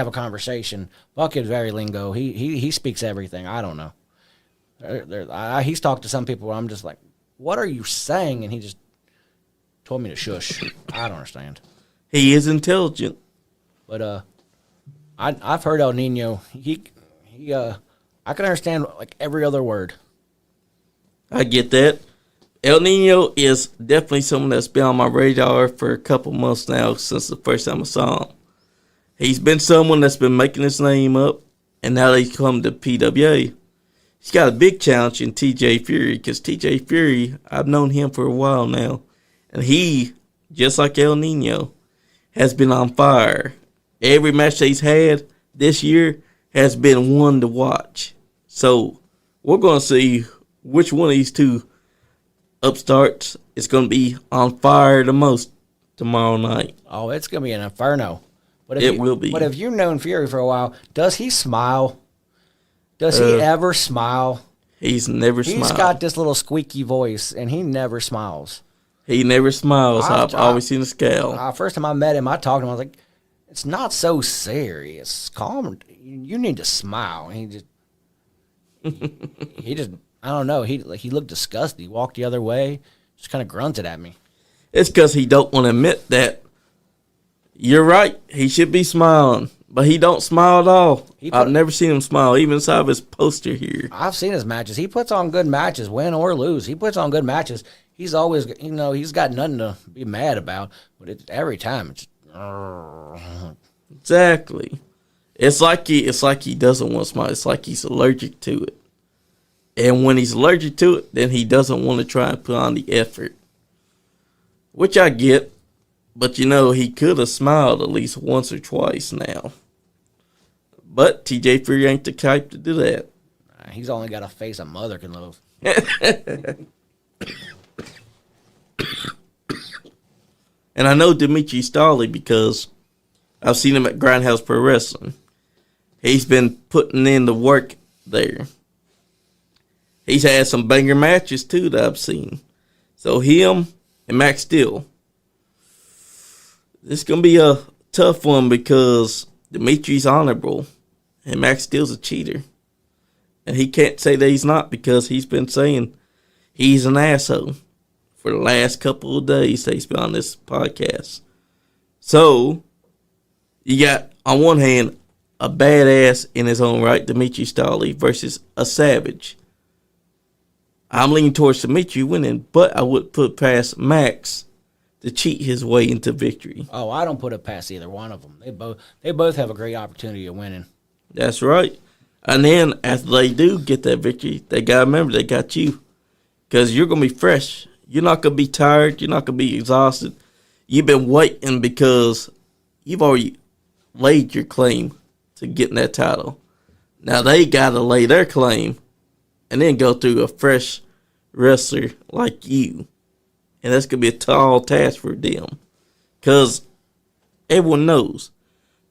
a conversation. Bucket's very lingo. He speaks everything. I don't know. He's talked to some people where I'm just like, what are you saying? And he just told me to shush. I don't understand. He is intelligent. But I've heard El Nino. I can understand like every other word. I get that. El Nino is definitely someone that's been on my radar for a couple months now, since the first time I saw him. He's been someone that's been making his name up, and now he's come to PWA. He's got a big challenge in TJ Fury, because TJ Fury, I've known him for a while now. And he, just like El Nino, has been on fire. Every match that he's had this year has been one to watch. So we're going to see which one of these two upstarts is going to be on fire the most tomorrow night. Oh, it's going to be an inferno. But it will be. But if you've known Fury for a while, does he smile? Does he ever smile? He's never smiled. He's got this little squeaky voice, and he never smiles. He never smiles. I've always seen a scowl. First time I met him, I talked to him. I was like, it's not so serious. Calm. You need to smile. And he just, I don't know. He looked disgusted. He walked the other way, just kind of grunted at me. It's because he don't want to admit that. You're right. He should be smiling, but he don't smile at all. I've never seen him smile, even inside of his poster here. I've seen his matches. He puts on good matches, win or lose. He puts on good matches. He's always, he's got nothing to be mad about. But every time, it's exactly. It's like he doesn't want to smile. It's like he's allergic to it. And when he's allergic to it, then he doesn't want to try and put on the effort, which I get. But, he could have smiled at least once or twice now. But TJ Fury ain't the type to do that. He's only got a face a mother can love. And I know Demetri Staley because I've seen him at Grindhouse Pro Wrestling. He's been putting in the work there. He's had some banger matches, too, that I've seen. So him and Max Steel. This is going to be a tough one because Demetri's honorable and Max Steel's a cheater. And he can't say that he's not, because he's been saying he's an asshole for the last couple of days that he's been on this podcast. So, you got, on one hand, a badass in his own right, Demetri Staley, versus a savage. I'm leaning towards Demetri winning, but I would put past Max to cheat his way into victory. Oh, I don't put it past either one of them. They both have a great opportunity of winning. That's right. And then after they do get that victory, they got to remember they got you. Because you're going to be fresh. You're not going to be tired. You're not going to be exhausted. You've been waiting because you've already laid your claim to getting that title. Now they got to lay their claim and then go through a fresh wrestler like you. And that's going to be a tall task for them. Because everyone knows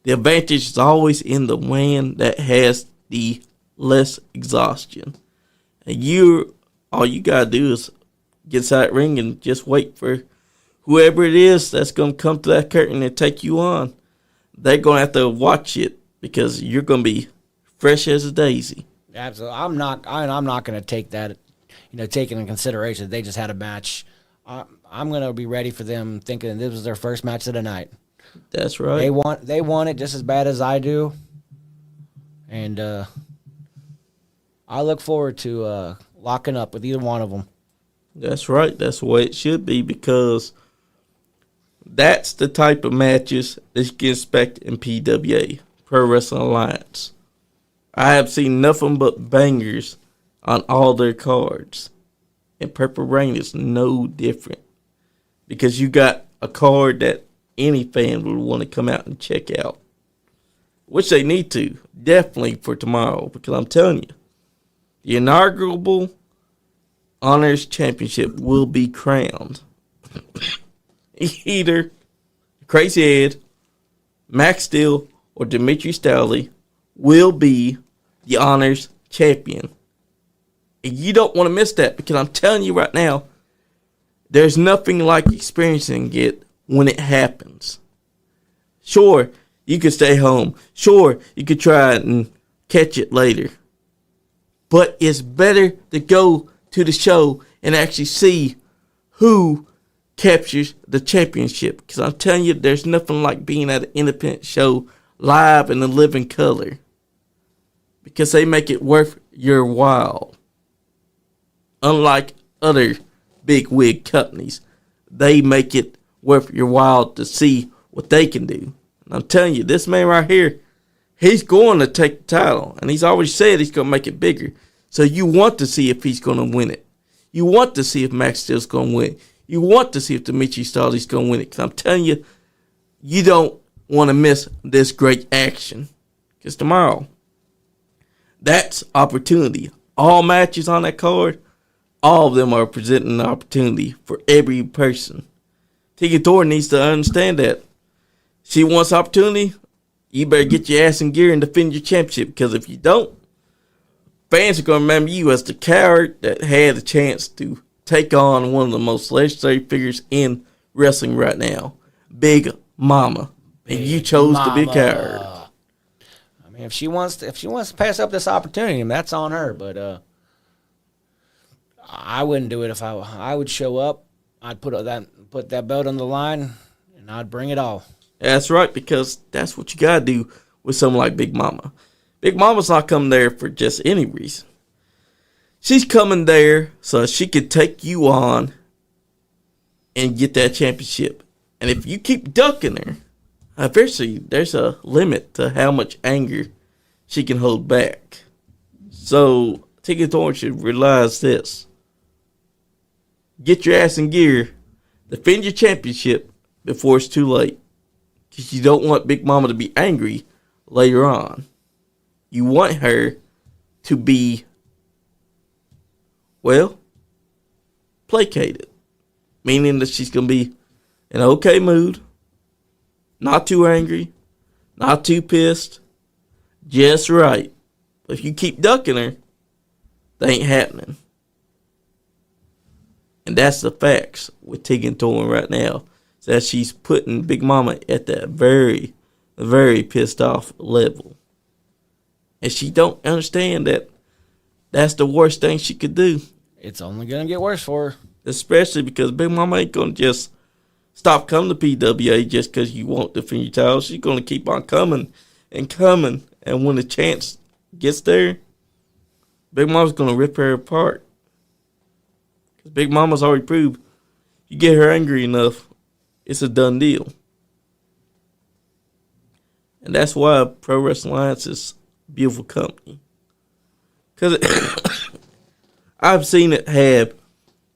the advantage is always in the man that has the less exhaustion. And all you got to do is get inside that ring and just wait for whoever it is that's going to come to that curtain and take you on. They're going to have to watch it because you're going to be fresh as a daisy. Absolutely. I'm not going to take that, take into consideration. They just had a match. I'm going to be ready for them thinking this was their first match of the night. That's right. They want it just as bad as I do. And I look forward to locking up with either one of them. That's right. That's the way it should be because that's the type of matches that you can expect in PWA, Pro Wrestling Alliance. I have seen nothing but bangers on all their cards. And Purple Rain is no different because you got a card that any fan would want to come out and check out, which they need to, definitely for tomorrow, because I'm telling you, the inaugural Honors Championship will be crowned. Either Krazzy Ed, Max Steel, or Dimitri Stowley will be the Honors Champion. And you don't want to miss that because I'm telling you right now, there's nothing like experiencing it when it happens. Sure, you could stay home. Sure, you could try it and catch it later. But it's better to go to the show and actually see who captures the championship. Because I'm telling you, there's nothing like being at an independent show live in the living color. Because they make it worth your while. Unlike other big wig companies, they make it worth your while to see what they can do. And I'm telling you, this man right here, he's going to take the title. And he's already said he's going to make it bigger. So you want to see if he's going to win it. You want to see if Max Steel's going to win. You want to see if Dimitri Stowley's going to win it. Because I'm telling you, you don't want to miss this great action. Because tomorrow, that's opportunity. All matches on that card, all of them are presenting an opportunity for every person. Tika Tor needs to understand that. She wants opportunity, you better get your ass in gear and defend your championship. Because if you don't, fans are going to remember you as the coward that had a chance to take on one of the most legendary figures in wrestling right now, Big Mama. And you chose to be a coward. I mean, if she wants to pass up this opportunity, that's on her. But I wouldn't do it if I would show up. I'd put that belt on the line, and I'd bring it all. That's right, because that's what you got to do with someone like Big Mama. Big Mama's not coming there for just any reason. She's coming there so she can take you on and get that championship. And if you keep ducking her, eventually there's a limit to how much anger she can hold back. So Tika Thorne should realize this. Get your ass in gear. Defend your championship before it's too late. Because you don't want Big Mama to be angry later on. You want her to be, well, placated. Meaning that she's going to be in an okay mood. Not too angry. Not too pissed. Just right. But if you keep ducking her, that ain't happening. And that's the facts with Tika Thorne right now. That she's putting Big Mama at that very, very pissed off level. And she don't understand that that's the worst thing she could do. It's only going to get worse for her. Especially because Big Mama ain't going to just stop coming to PWA just because you won't defend your title. She's going to keep on coming and coming. And when the chance gets there, Big Mama's going to rip her apart. Because Big Mama's already proved you get her angry enough, it's a done deal. And that's why Pro Wrestling Alliance is a beautiful company. Because I've seen it have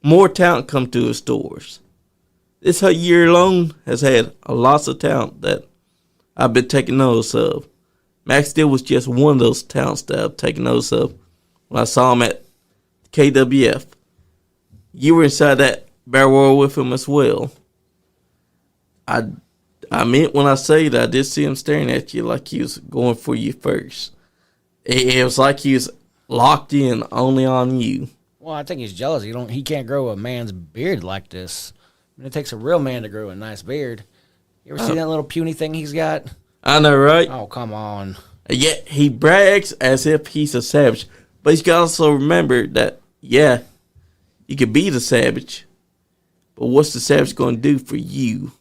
more talent come to its doors. This year alone has had a lots of talent that I've been taking notice of. Max Steel was just one of those talents that I've taken notice of when I saw him at KWF. You were inside that battle royal with him as well. I meant when I say that I did see him staring at you like he was going for you first. It was like he was locked in only on you. Well, I think he's jealous. He can't grow a man's beard like this. I mean, it takes a real man to grow a nice beard. You ever see that little puny thing he's got? I know, right? Oh, come on. Yet he brags as if he's a savage. But he's got to also remember that, yeah, you could be the savage. But what's the savage going to do for you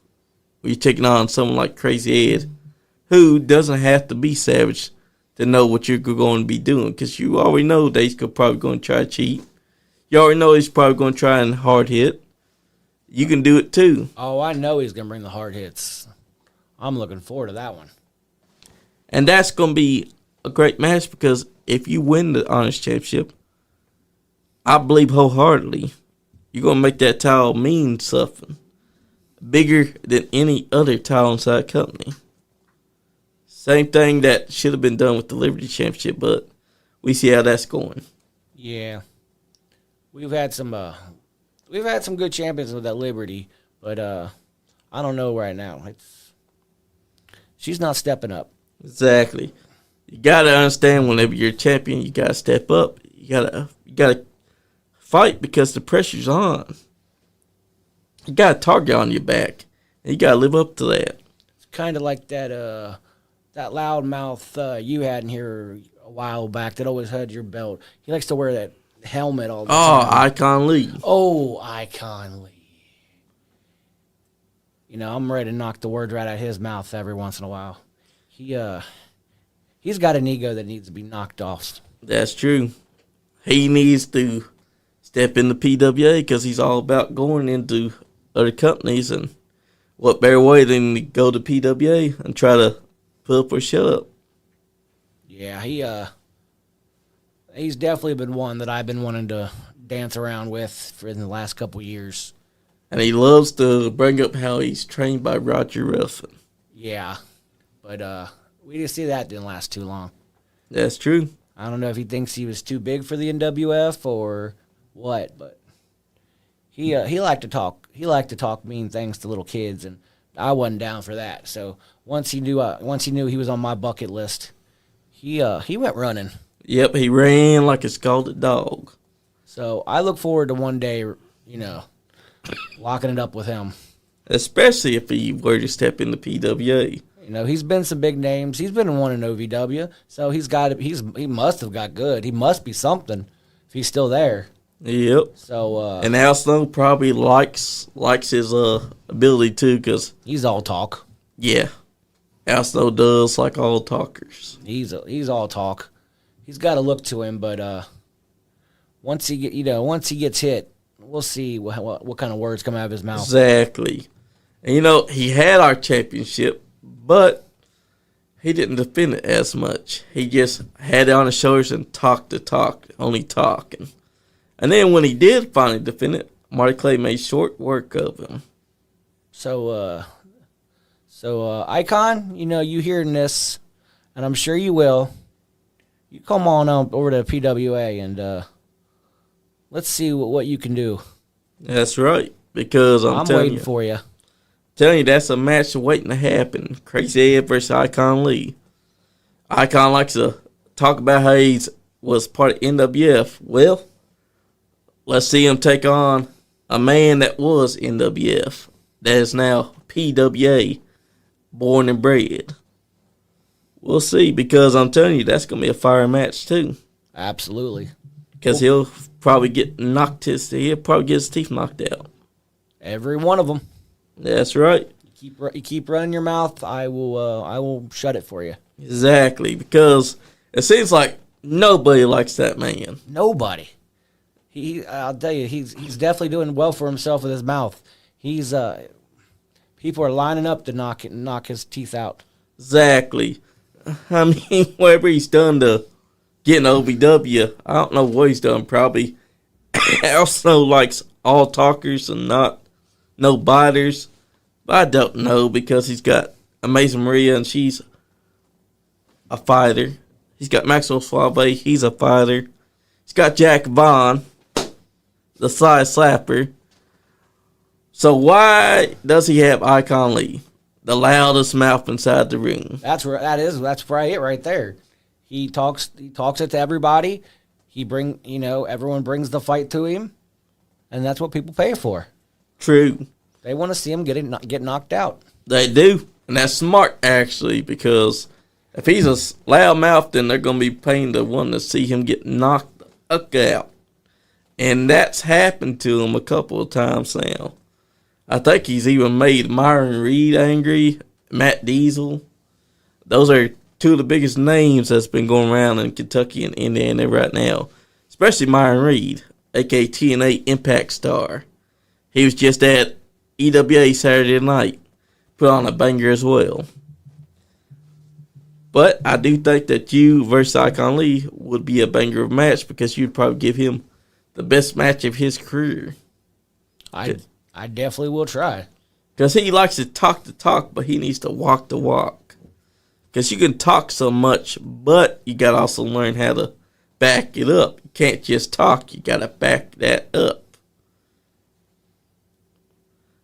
when you're taking on someone like Krazzy Ed, who doesn't have to be savage to know what you're going to be doing? Because you already know that he's probably going to try to cheat. You already know he's probably going to try and hard hit. You can do it too. Oh, I know he's going to bring the hard hits. I'm looking forward to that one. And that's going to be a great match because if you win the Honest Championship, I believe wholeheartedly you're going to make that title mean something bigger than any other title inside the company. Same thing that should have been done with the Liberty Championship, but we see how that's going. Yeah. We've had some good champions with that Liberty, but I don't know right now. She's not stepping up. Exactly. You gotta understand whenever you're a champion, you gotta step up. You gotta fight because the pressure's on. You got a target on your back, and you gotta live up to that. It's kind of like that loudmouth you had in here a while back that always had your belt. He likes to wear that helmet all the time. Oh, Icon Lee. Oh, Icon Lee. You know, I'm ready to knock the words right out of his mouth every once in a while. He's got an ego that needs to be knocked off. That's true. He needs to step into PWA because he's all about going into other companies, and what better way than to go to PWA and try to put up or shut up. Yeah, he's definitely been one that I've been wanting to dance around with for the last couple years. And he loves to bring up how he's trained by Roger Ruffin. Yeah, but we didn't see that didn't last too long. That's true. I don't know if he thinks he was too big for the NWF or what, but he liked to talk. He liked to talk mean things to little kids, and I wasn't down for that. So once he knew he was on my bucket list, he went running. Yep, he ran like a scalded dog. So I look forward to one day, locking it up with him. Especially if he were to step into PWA. He's been some big names. He's been in one in OVW, so he must have got good. He must be something if he's still there. Yep. So and Al Snow probably likes his ability too, because he's all talk. Yeah, Al Snow does like all talkers. He's all talk. He's got a look to him, but once he gets hit, we'll see what kind of words come out of his mouth. Exactly. And he had our championship, but he didn't defend it as much. He just had it on his shoulders and talked the talk, only talking. And then when he did finally defend it, Marty Clay made short work of him. So Icon, you hearing this, and I'm sure you will. You come on over to PWA and let's see what you can do. That's right, because I'm waiting for you. Telling you, that's a match waiting to happen. Krazzy Ed versus Icon Lee. Icon likes to talk about how he was part of NWF. Well, let's see him take on a man that was NWF, that is now PWA, born and bred. We'll see, because I'm telling you, that's going to be a fire match too. Absolutely. Because he'll probably get his teeth knocked out. Every one of them. That's right. You keep running your mouth, I will shut it for you. Exactly, because it seems like nobody likes that man. Nobody. I'll tell you, he's definitely doing well for himself with his mouth. He's People are lining up to knock his teeth out. Exactly. I mean, whatever he's done to get an OVW, I don't know what he's done. Probably also likes all talkers and not no biters. But I don't know because he's got Amazing Maria and she's a fighter. He's got Maxwell Suave, he's a fighter. He's got Jack Vaughn, the side slapper. So why does he have Icon Lee, the loudest mouth inside the ring? That's probably it right there. He talks it to everybody. Everyone brings the fight to him, and that's what people pay for. True. They want to see him get knocked out. They do, and that's smart actually, because if he's a loud mouth, then they're going to be paying the one to see him get knocked the fuck out. And that's happened to him a couple of times now. I think he's even made Myron Reed angry, Matt Diesel. Those are two of the biggest names that's been going around in Kentucky and Indiana right now. Especially Myron Reed, a.k.a. TNA Impact Star. He was just at EWA Saturday night. Put on a banger as well. But I do think that you versus Icon Lee would be a banger of match because you'd probably give him the best match of his career. I definitely will try. Because he likes to talk the talk, but he needs to walk the walk. Because you can talk so much, but you got to also learn how to back it up. You can't just talk, you got to back that up.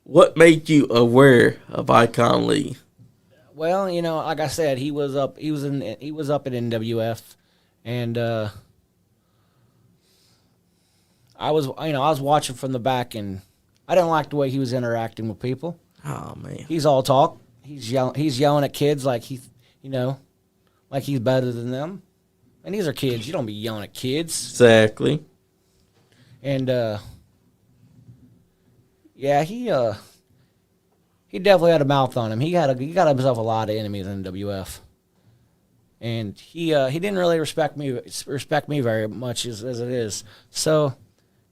What made you aware of Icon Lee? Well, like I said, he was up at NWF, and I was watching from the back, and I didn't like the way he was interacting with people. Oh man, he's all talk. He's yelling at kids like like he's better than them. And these are kids. You don't be yelling at kids. Exactly. And yeah, he definitely had a mouth on him. He got himself a lot of enemies in WF. And he didn't really respect me very much as it is. So,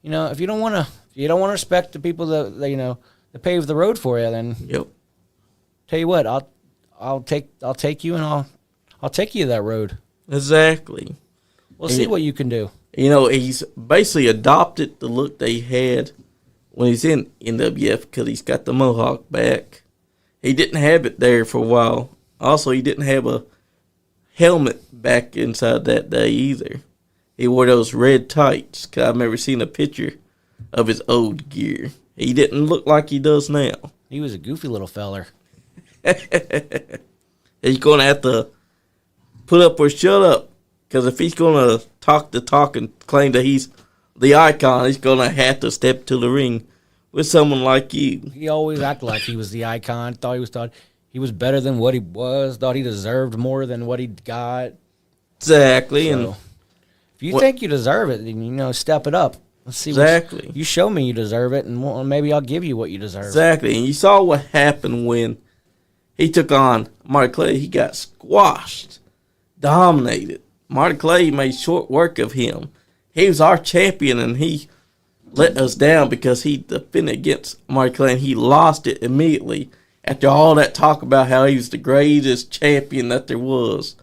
if you don't want to respect the people that pave the road for you, then yep. Tell you what, I'll take you and I'll take you that road. Exactly. We'll see what you can do. He's basically adopted the look they had when he's in NWF because he's got the mohawk back. He didn't have it there for a while. Also, he didn't have a helmet back inside that day either. He wore those red tights because I've never seen a picture of his old gear. He didn't look like he does now. He was a goofy little feller. He's going to have to put up or shut up. Because if he's going to talk the talk and claim that he's the icon, he's going to have to step to the ring with someone like you. He always acted like he was the icon. Thought he was better than what he was. Thought he deserved more than what he got. Exactly. So, and if you think you deserve it, then step it up. Let's see. Exactly. You show me you deserve it, and maybe I'll give you what you deserve. Exactly. And you saw what happened when he took on Marty Clay. He got squashed, dominated. Marty Clay made short work of him. He was our champion, and he let us down because he defended against Marty Clay, and he lost it immediately after all that talk about how he was the greatest champion that there was.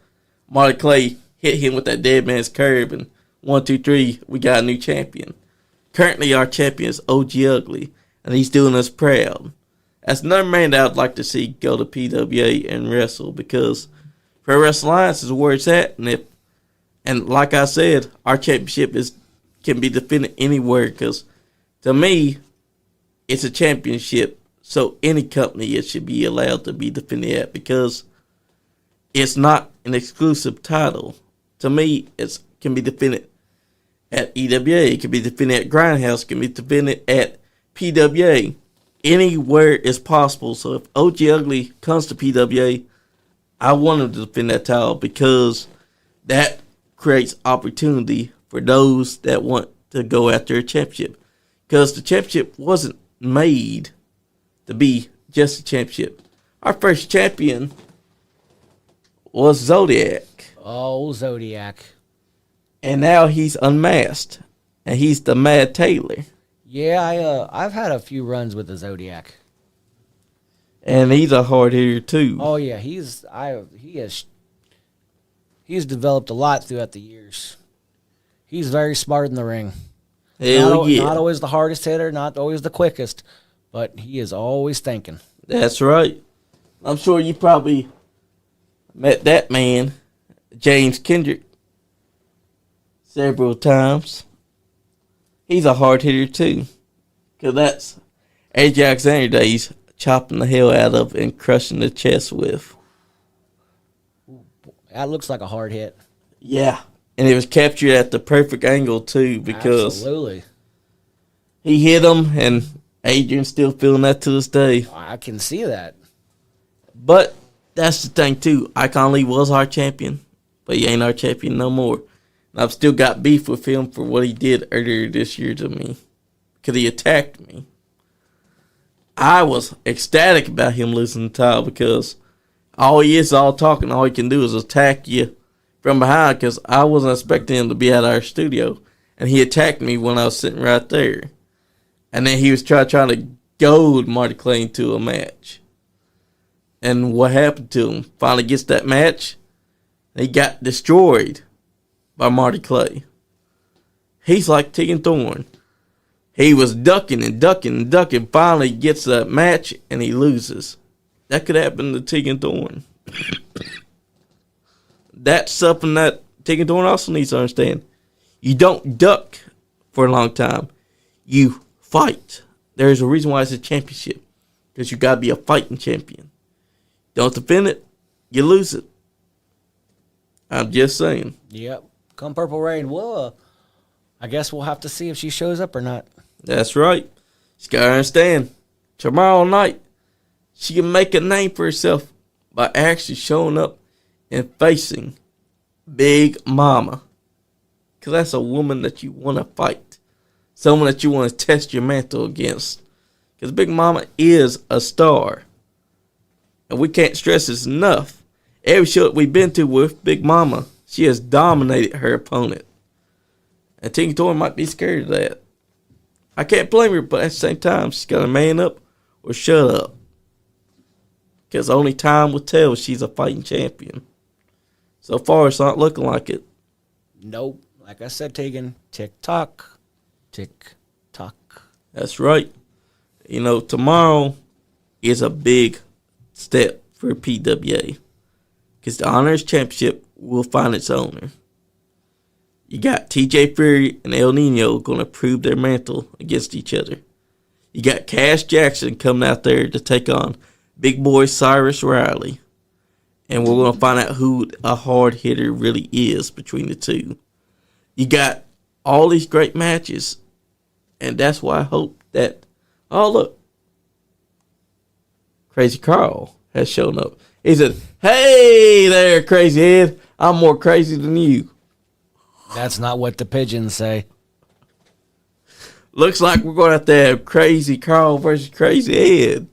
Marty Clay hit him with that dead man's curve, and 1, 2, 3, we got a new champion. Currently, our champion is OG Ugly, and he's doing us proud. That's another man that I'd like to see go to PWA and wrestle because Pro Wrestling Alliance is where it's at, and like I said, our championship can be defended anywhere because to me, it's a championship. So any company it should be allowed to be defended at because it's not an exclusive title. To me, it can be defended at EWA. It can be defended at Grindhouse. It can be defended at PWA. Anywhere is possible. So if OG Ugly comes to PWA, I want him to defend that title because that creates opportunity for those that want to go after a championship. Because the championship wasn't made to be just a championship. Our first champion was Zodiac. Oh, Zodiac. And now he's unmasked. And he's the Mad Taylor. Yeah, I've had a few runs with the Zodiac. And he's a hard hitter too. Oh yeah, he's developed a lot throughout the years. He's very smart in the ring. Hell yeah. Not always the hardest hitter, not always the quickest, but he is always thinking. That's right. I'm sure you probably met that man, James Kendrick, several times. He's a hard hitter too. Because that's A.J. Alexander that he's chopping the hell out of and crushing the chest with. That looks like a hard hit. Yeah. And it was captured at the perfect angle too, because absolutely, he hit him, and Adrian's still feeling that to this day. I can see that. But that's the thing too. Icon Lee was our champion, but he ain't our champion no more. And I've still got beef with him for what he did earlier this year to me, because he attacked me. I was ecstatic about him losing the title, because all he is all talking. All he can do is attack you from behind, because I wasn't expecting him to be at our studio. And he attacked me when I was sitting right there. And then he was trying to goad Marty Clay into a match. And what happened to him? Finally gets that match. He got destroyed by Marty Clay. He's like Tegan Thorne. He was ducking and ducking and ducking. Finally gets that match and he loses. That could happen to Tegan Thorne. That's something that Tegan Thorne also needs to understand. You don't duck for a long time. You fight. There's a reason why it's a championship. Because you got to be a fighting champion. Don't defend it, you lose it. I'm just saying. Yep. Come Purple Rain. Well, I guess we'll have to see if she shows up or not. That's right. She's got to understand. Tomorrow night, she can make a name for herself by actually showing up and facing Big Mama. Because that's a woman that you want to fight. Someone that you want to test your mantle against. Because Big Mama is a star. And we can't stress this enough. Every show that we've been to with Big Mama, she has dominated her opponent. And Tegan Thorne might be scared of that. I can't blame her, but at the same time, she's got to man up or shut up. Because only time will tell if she's a fighting champion. So far, it's not looking like it. Nope. Like I said, Tegan, tick-tock, tick-tock. That's right. You know, tomorrow is a big step for PWA. Because the Honors Championship will find its owner. You got TJ Fury and El Nino going to prove their mantle against each other. You got Cash Jackson coming out there to take on Big Boy Cyrus Riley. And we're going to find out who a hard hitter really is between the two. You got all these great matches. And that's why I hope that... Oh, look. Crazy Carl has shown up. He said, "Hey there, Crazy Ed. I'm more crazy than you." That's not what the pigeons say. Looks like we're going to have to have Crazy Carl versus Crazy Ed.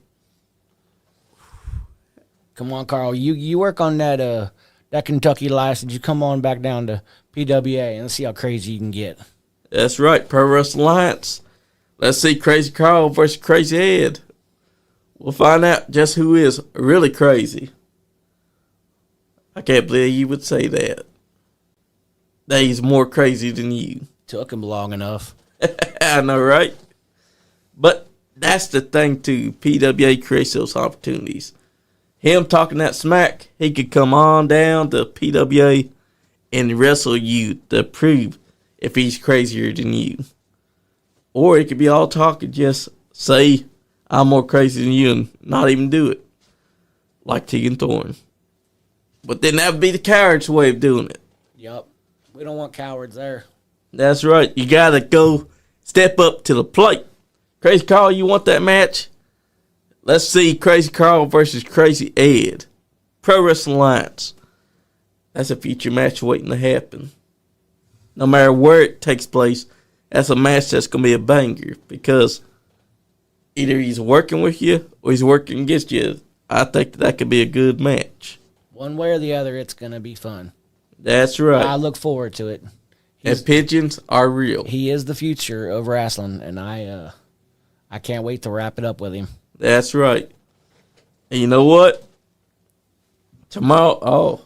Come on, Carl. You work on that Kentucky license. You come on back down to PWA and let's see how crazy you can get. That's right, Pro Wrestling Alliance. Let's see Crazy Carl versus Crazy Ed. We'll find out just who is really crazy. I can't believe you would say that. That he's more crazy than you. Took him long enough. I know, right? But that's the thing, too. PWA creates those opportunities. Him talking that smack, he could come on down to PWA and wrestle you to prove if he's crazier than you. Or it could be all talk and just say, "I'm more crazy than you," and not even do it. Like Tegan Thorne. But then that would be the coward's way of doing it. Yup. We don't want cowards there. That's right. You got to go step up to the plate. Crazy Carl, you want that match? Let's see Crazy Carl versus Crazy Ed. Pro Wrestling Alliance. That's a future match waiting to happen. No matter where it takes place, that's a match that's going to be a banger. Because either he's working with you or he's working against you. I think that could be a good match. One way or the other, it's going to be fun. That's right. I look forward to it. And pigeons are real. He is the future of wrestling, and I can't wait to wrap it up with him. That's right. And you know what? Tomorrow,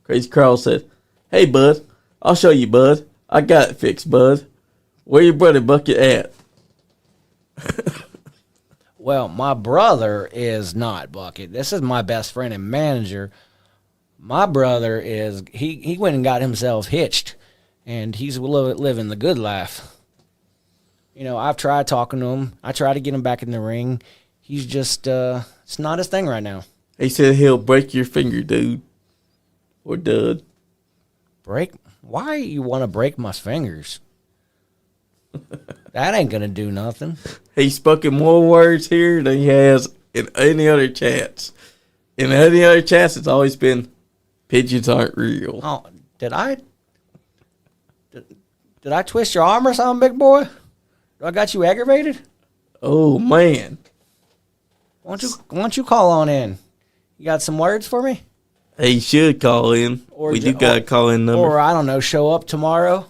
Crazy Carl said, "Hey, bud, I'll show you, bud. I got it fixed, bud. Where your brother Bucket at?" Well, my brother is not Bucket. This is my best friend and manager. My brother is, he went and got himself hitched, and he's living the good life. You know, I've tried talking to him. I tried to get him back in the ring. He's just, it's not his thing right now. He said he'll break your finger, dude. Or dud. Break? Why you want to break my fingers? That ain't going to do nothing. He's spoken more words here than he has in any other chats. In any other chats, it's always been, pigeons aren't real. Oh, did I twist your arm or something, big boy? I got you aggravated? Oh, man. Why don't you call on in? You got some words for me? He should call in. We do got a call-in number. Or, I don't know, show up tomorrow?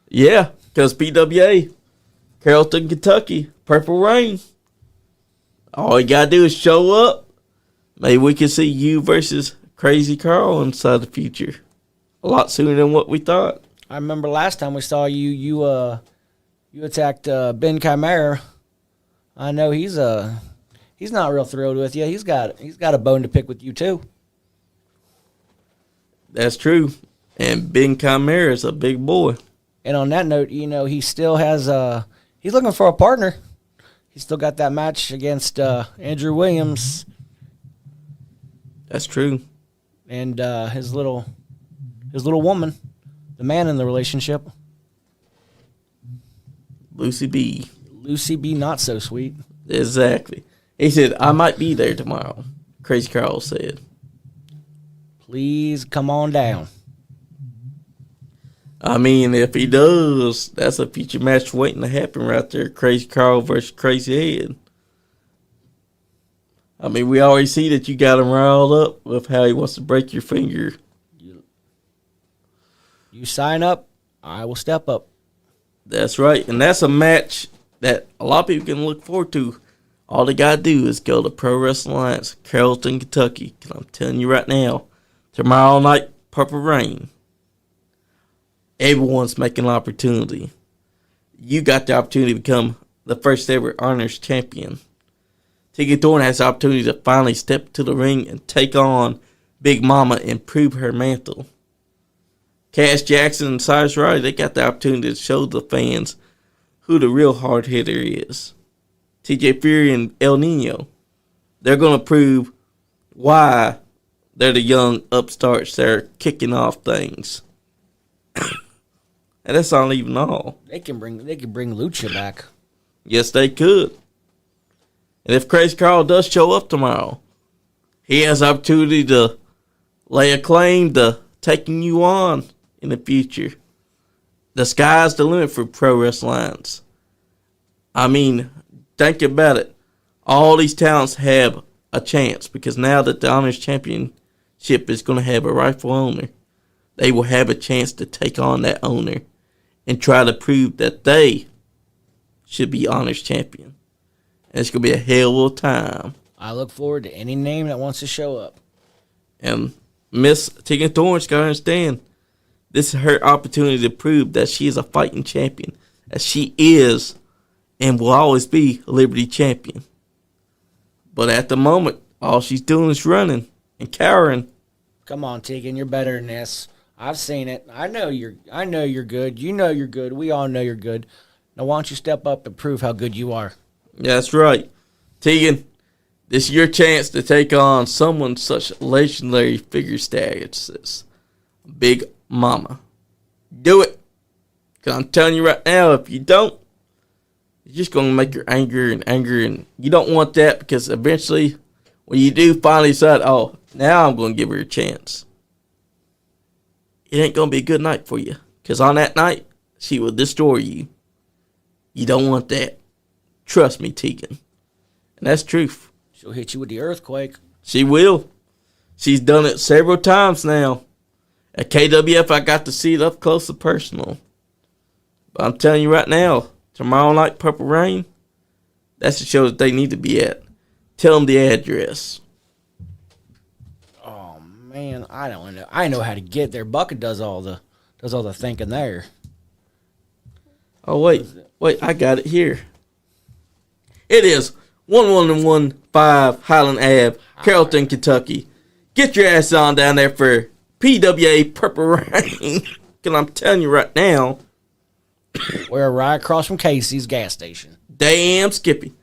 Yeah, because PWA, Carrollton, Kentucky, Purple Rain. All you got to do is show up. Maybe we can see you versus Crazy Carl inside the future. A lot sooner than what we thought. I remember last time we saw you, you attacked Ben Chimera. I know he's not real thrilled with you. He's got a bone to pick with you too. That's true. And Ben Chimera is a big boy. And on that note, you know, he still has he's looking for a partner. He's still got that match against Andrew Williams. That's true. And his little woman, the man in the relationship. Lucy B. Lucy B. Not so sweet. Exactly. He said, "I might be there tomorrow." Crazy Carl said. Please come on down. I mean, if he does, that's a future match waiting to happen right there. Crazy Carl versus Crazy Ed. I mean, we already see that you got him riled up with how he wants to break your finger. You sign up, I will step up. That's right. And that's a match that a lot of people can look forward to. All they got to do is go to Pro Wrestling Alliance, Carrollton, Kentucky. Because I'm telling you right now, tomorrow night, Purple Rain. Everyone's making an opportunity. You got the opportunity to become the first ever Honors Champion. Tegan Thorne has the opportunity to finally step to the ring and take on Big Mama and prove her mantle. Cass Jackson and Cyrus Riley, they got the opportunity to show the fans who the real hard hitter is. TJ Fury and El Nino, they're going to prove why they're the young upstarts that are kicking off things. And that's not even all. They can bring Lucha back. Yes, they could. And if Crazy Carl does show up tomorrow, he has the opportunity to lay a claim to taking you on in the future. The sky's the limit for Pro Wrestling Alliance. I mean, think about it. All these talents have a chance because now that the Honors Championship is going to have a rightful owner, they will have a chance to take on that owner and try to prove that they should be Honors Champion. And it's going to be a hell of a time. I look forward to any name that wants to show up. And Miss Tegan Thorne's got to understand, this is her opportunity to prove that she is a fighting champion. That she is and will always be a Liberty champion. But at the moment, all she's doing is running and cowering. Come on, Tegan, you're better than this. I've seen it. I know you're good. You know you're good. We all know you're good. Now why don't you step up and prove how good you are? That's right. Tegan, this is your chance to take on someone such legendary figure status as Big Mama. Do it. Because I'm telling you right now, if you don't, you're just going to make her angry and angry. And you don't want that because eventually, when you do finally decide, oh, now I'm going to give her a chance, it ain't going to be a good night for you. Because on that night, she will destroy you. You don't want that. Trust me, Tegan. And that's truth. She'll hit you with the earthquake. She will. She's done it several times now. At KWF, I got to see it up close and personal. But I'm telling you right now, tomorrow night, Purple Rain, that's the show that they need to be at. Tell them the address. Man, I don't know. I know how to get there. Bucket does all the thinking there. Oh wait, I got it here. It is 1115 Highland Ave, Carrollton, Kentucky. Get your ass on down there for PWA Purple Rain. Cause I'm telling you right now, we're right across from Casey's gas station. Damn Skippy.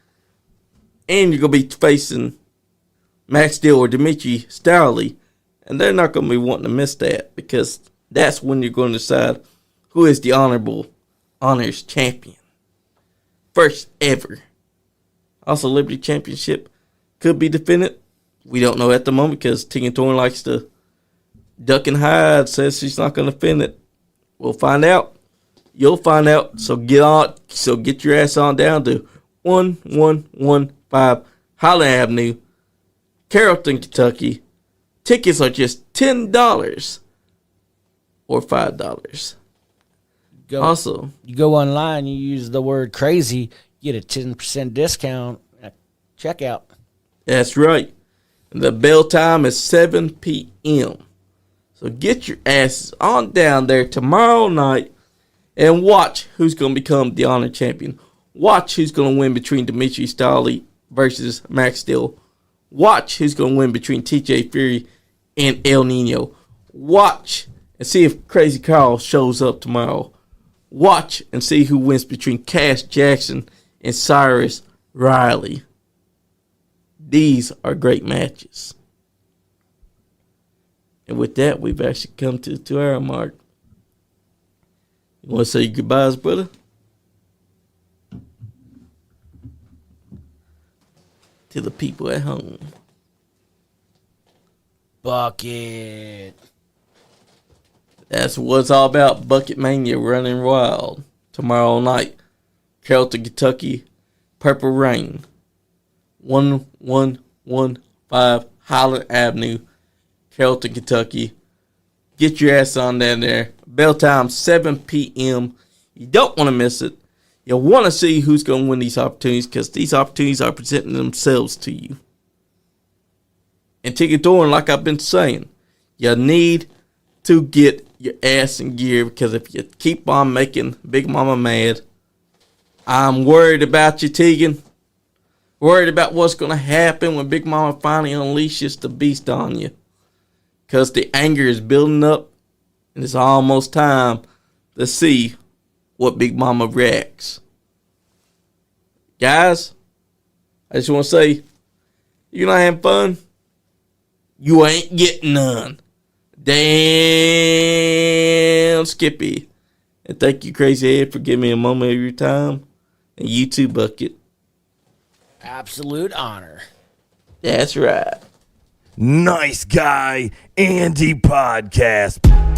And you're gonna be facing Max Steel or Dimitri Stowley. And they're not going to be wanting to miss that because that's when you're going to decide who is the honors champion. First ever. Also, Liberty Championship could be defended. We don't know at the moment because Tegan Thorne likes to duck and hide, says she's not going to defend it. We'll find out. You'll find out. So get your ass on down to 1115 Highland Avenue, Carrollton, Kentucky. Tickets are just $10 or $5. Also, you go online, you use the word crazy, you get a 10% discount at checkout. That's right. The bell time is 7 p.m. So get your asses on down there tomorrow night and watch who's going to become the honor champion. Watch who's going to win between Dimitri Stowley versus Max Steel. Watch who's going to win between TJ Fury and El Nino. Watch and see if Crazy Carl shows up tomorrow. Watch and see who wins between Cash Jackson and Cyrus Riley. These are great matches. And with that, we've actually come to the 2-hour mark. You want to say goodbyes, brother? To the people at home. Bucket. That's what it's all about. Bucket Mania running wild. Tomorrow night. Carrollton, Kentucky. Purple Rain. 1115 Highland Avenue. Carrollton, Kentucky. Get your ass on down there. Bell time 7 p.m. You don't want to miss it. You want to see who's going to win these opportunities because these opportunities are presenting themselves to you. And Tegan Thorne, like I've been saying, you need to get your ass in gear because if you keep on making Big Mama mad, I'm worried about you, Tegan. Worried about what's going to happen when Big Mama finally unleashes the beast on you. Because the anger is building up and it's almost time to see what Big Mama reacts. Guys, I just want to say, you're not having fun, you ain't getting none. Damn Skippy. And thank you, Crazy Ed, for giving me a moment of your time. And you too, Bucket. Absolute honor. That's right. Nice Guy Andy Podcast.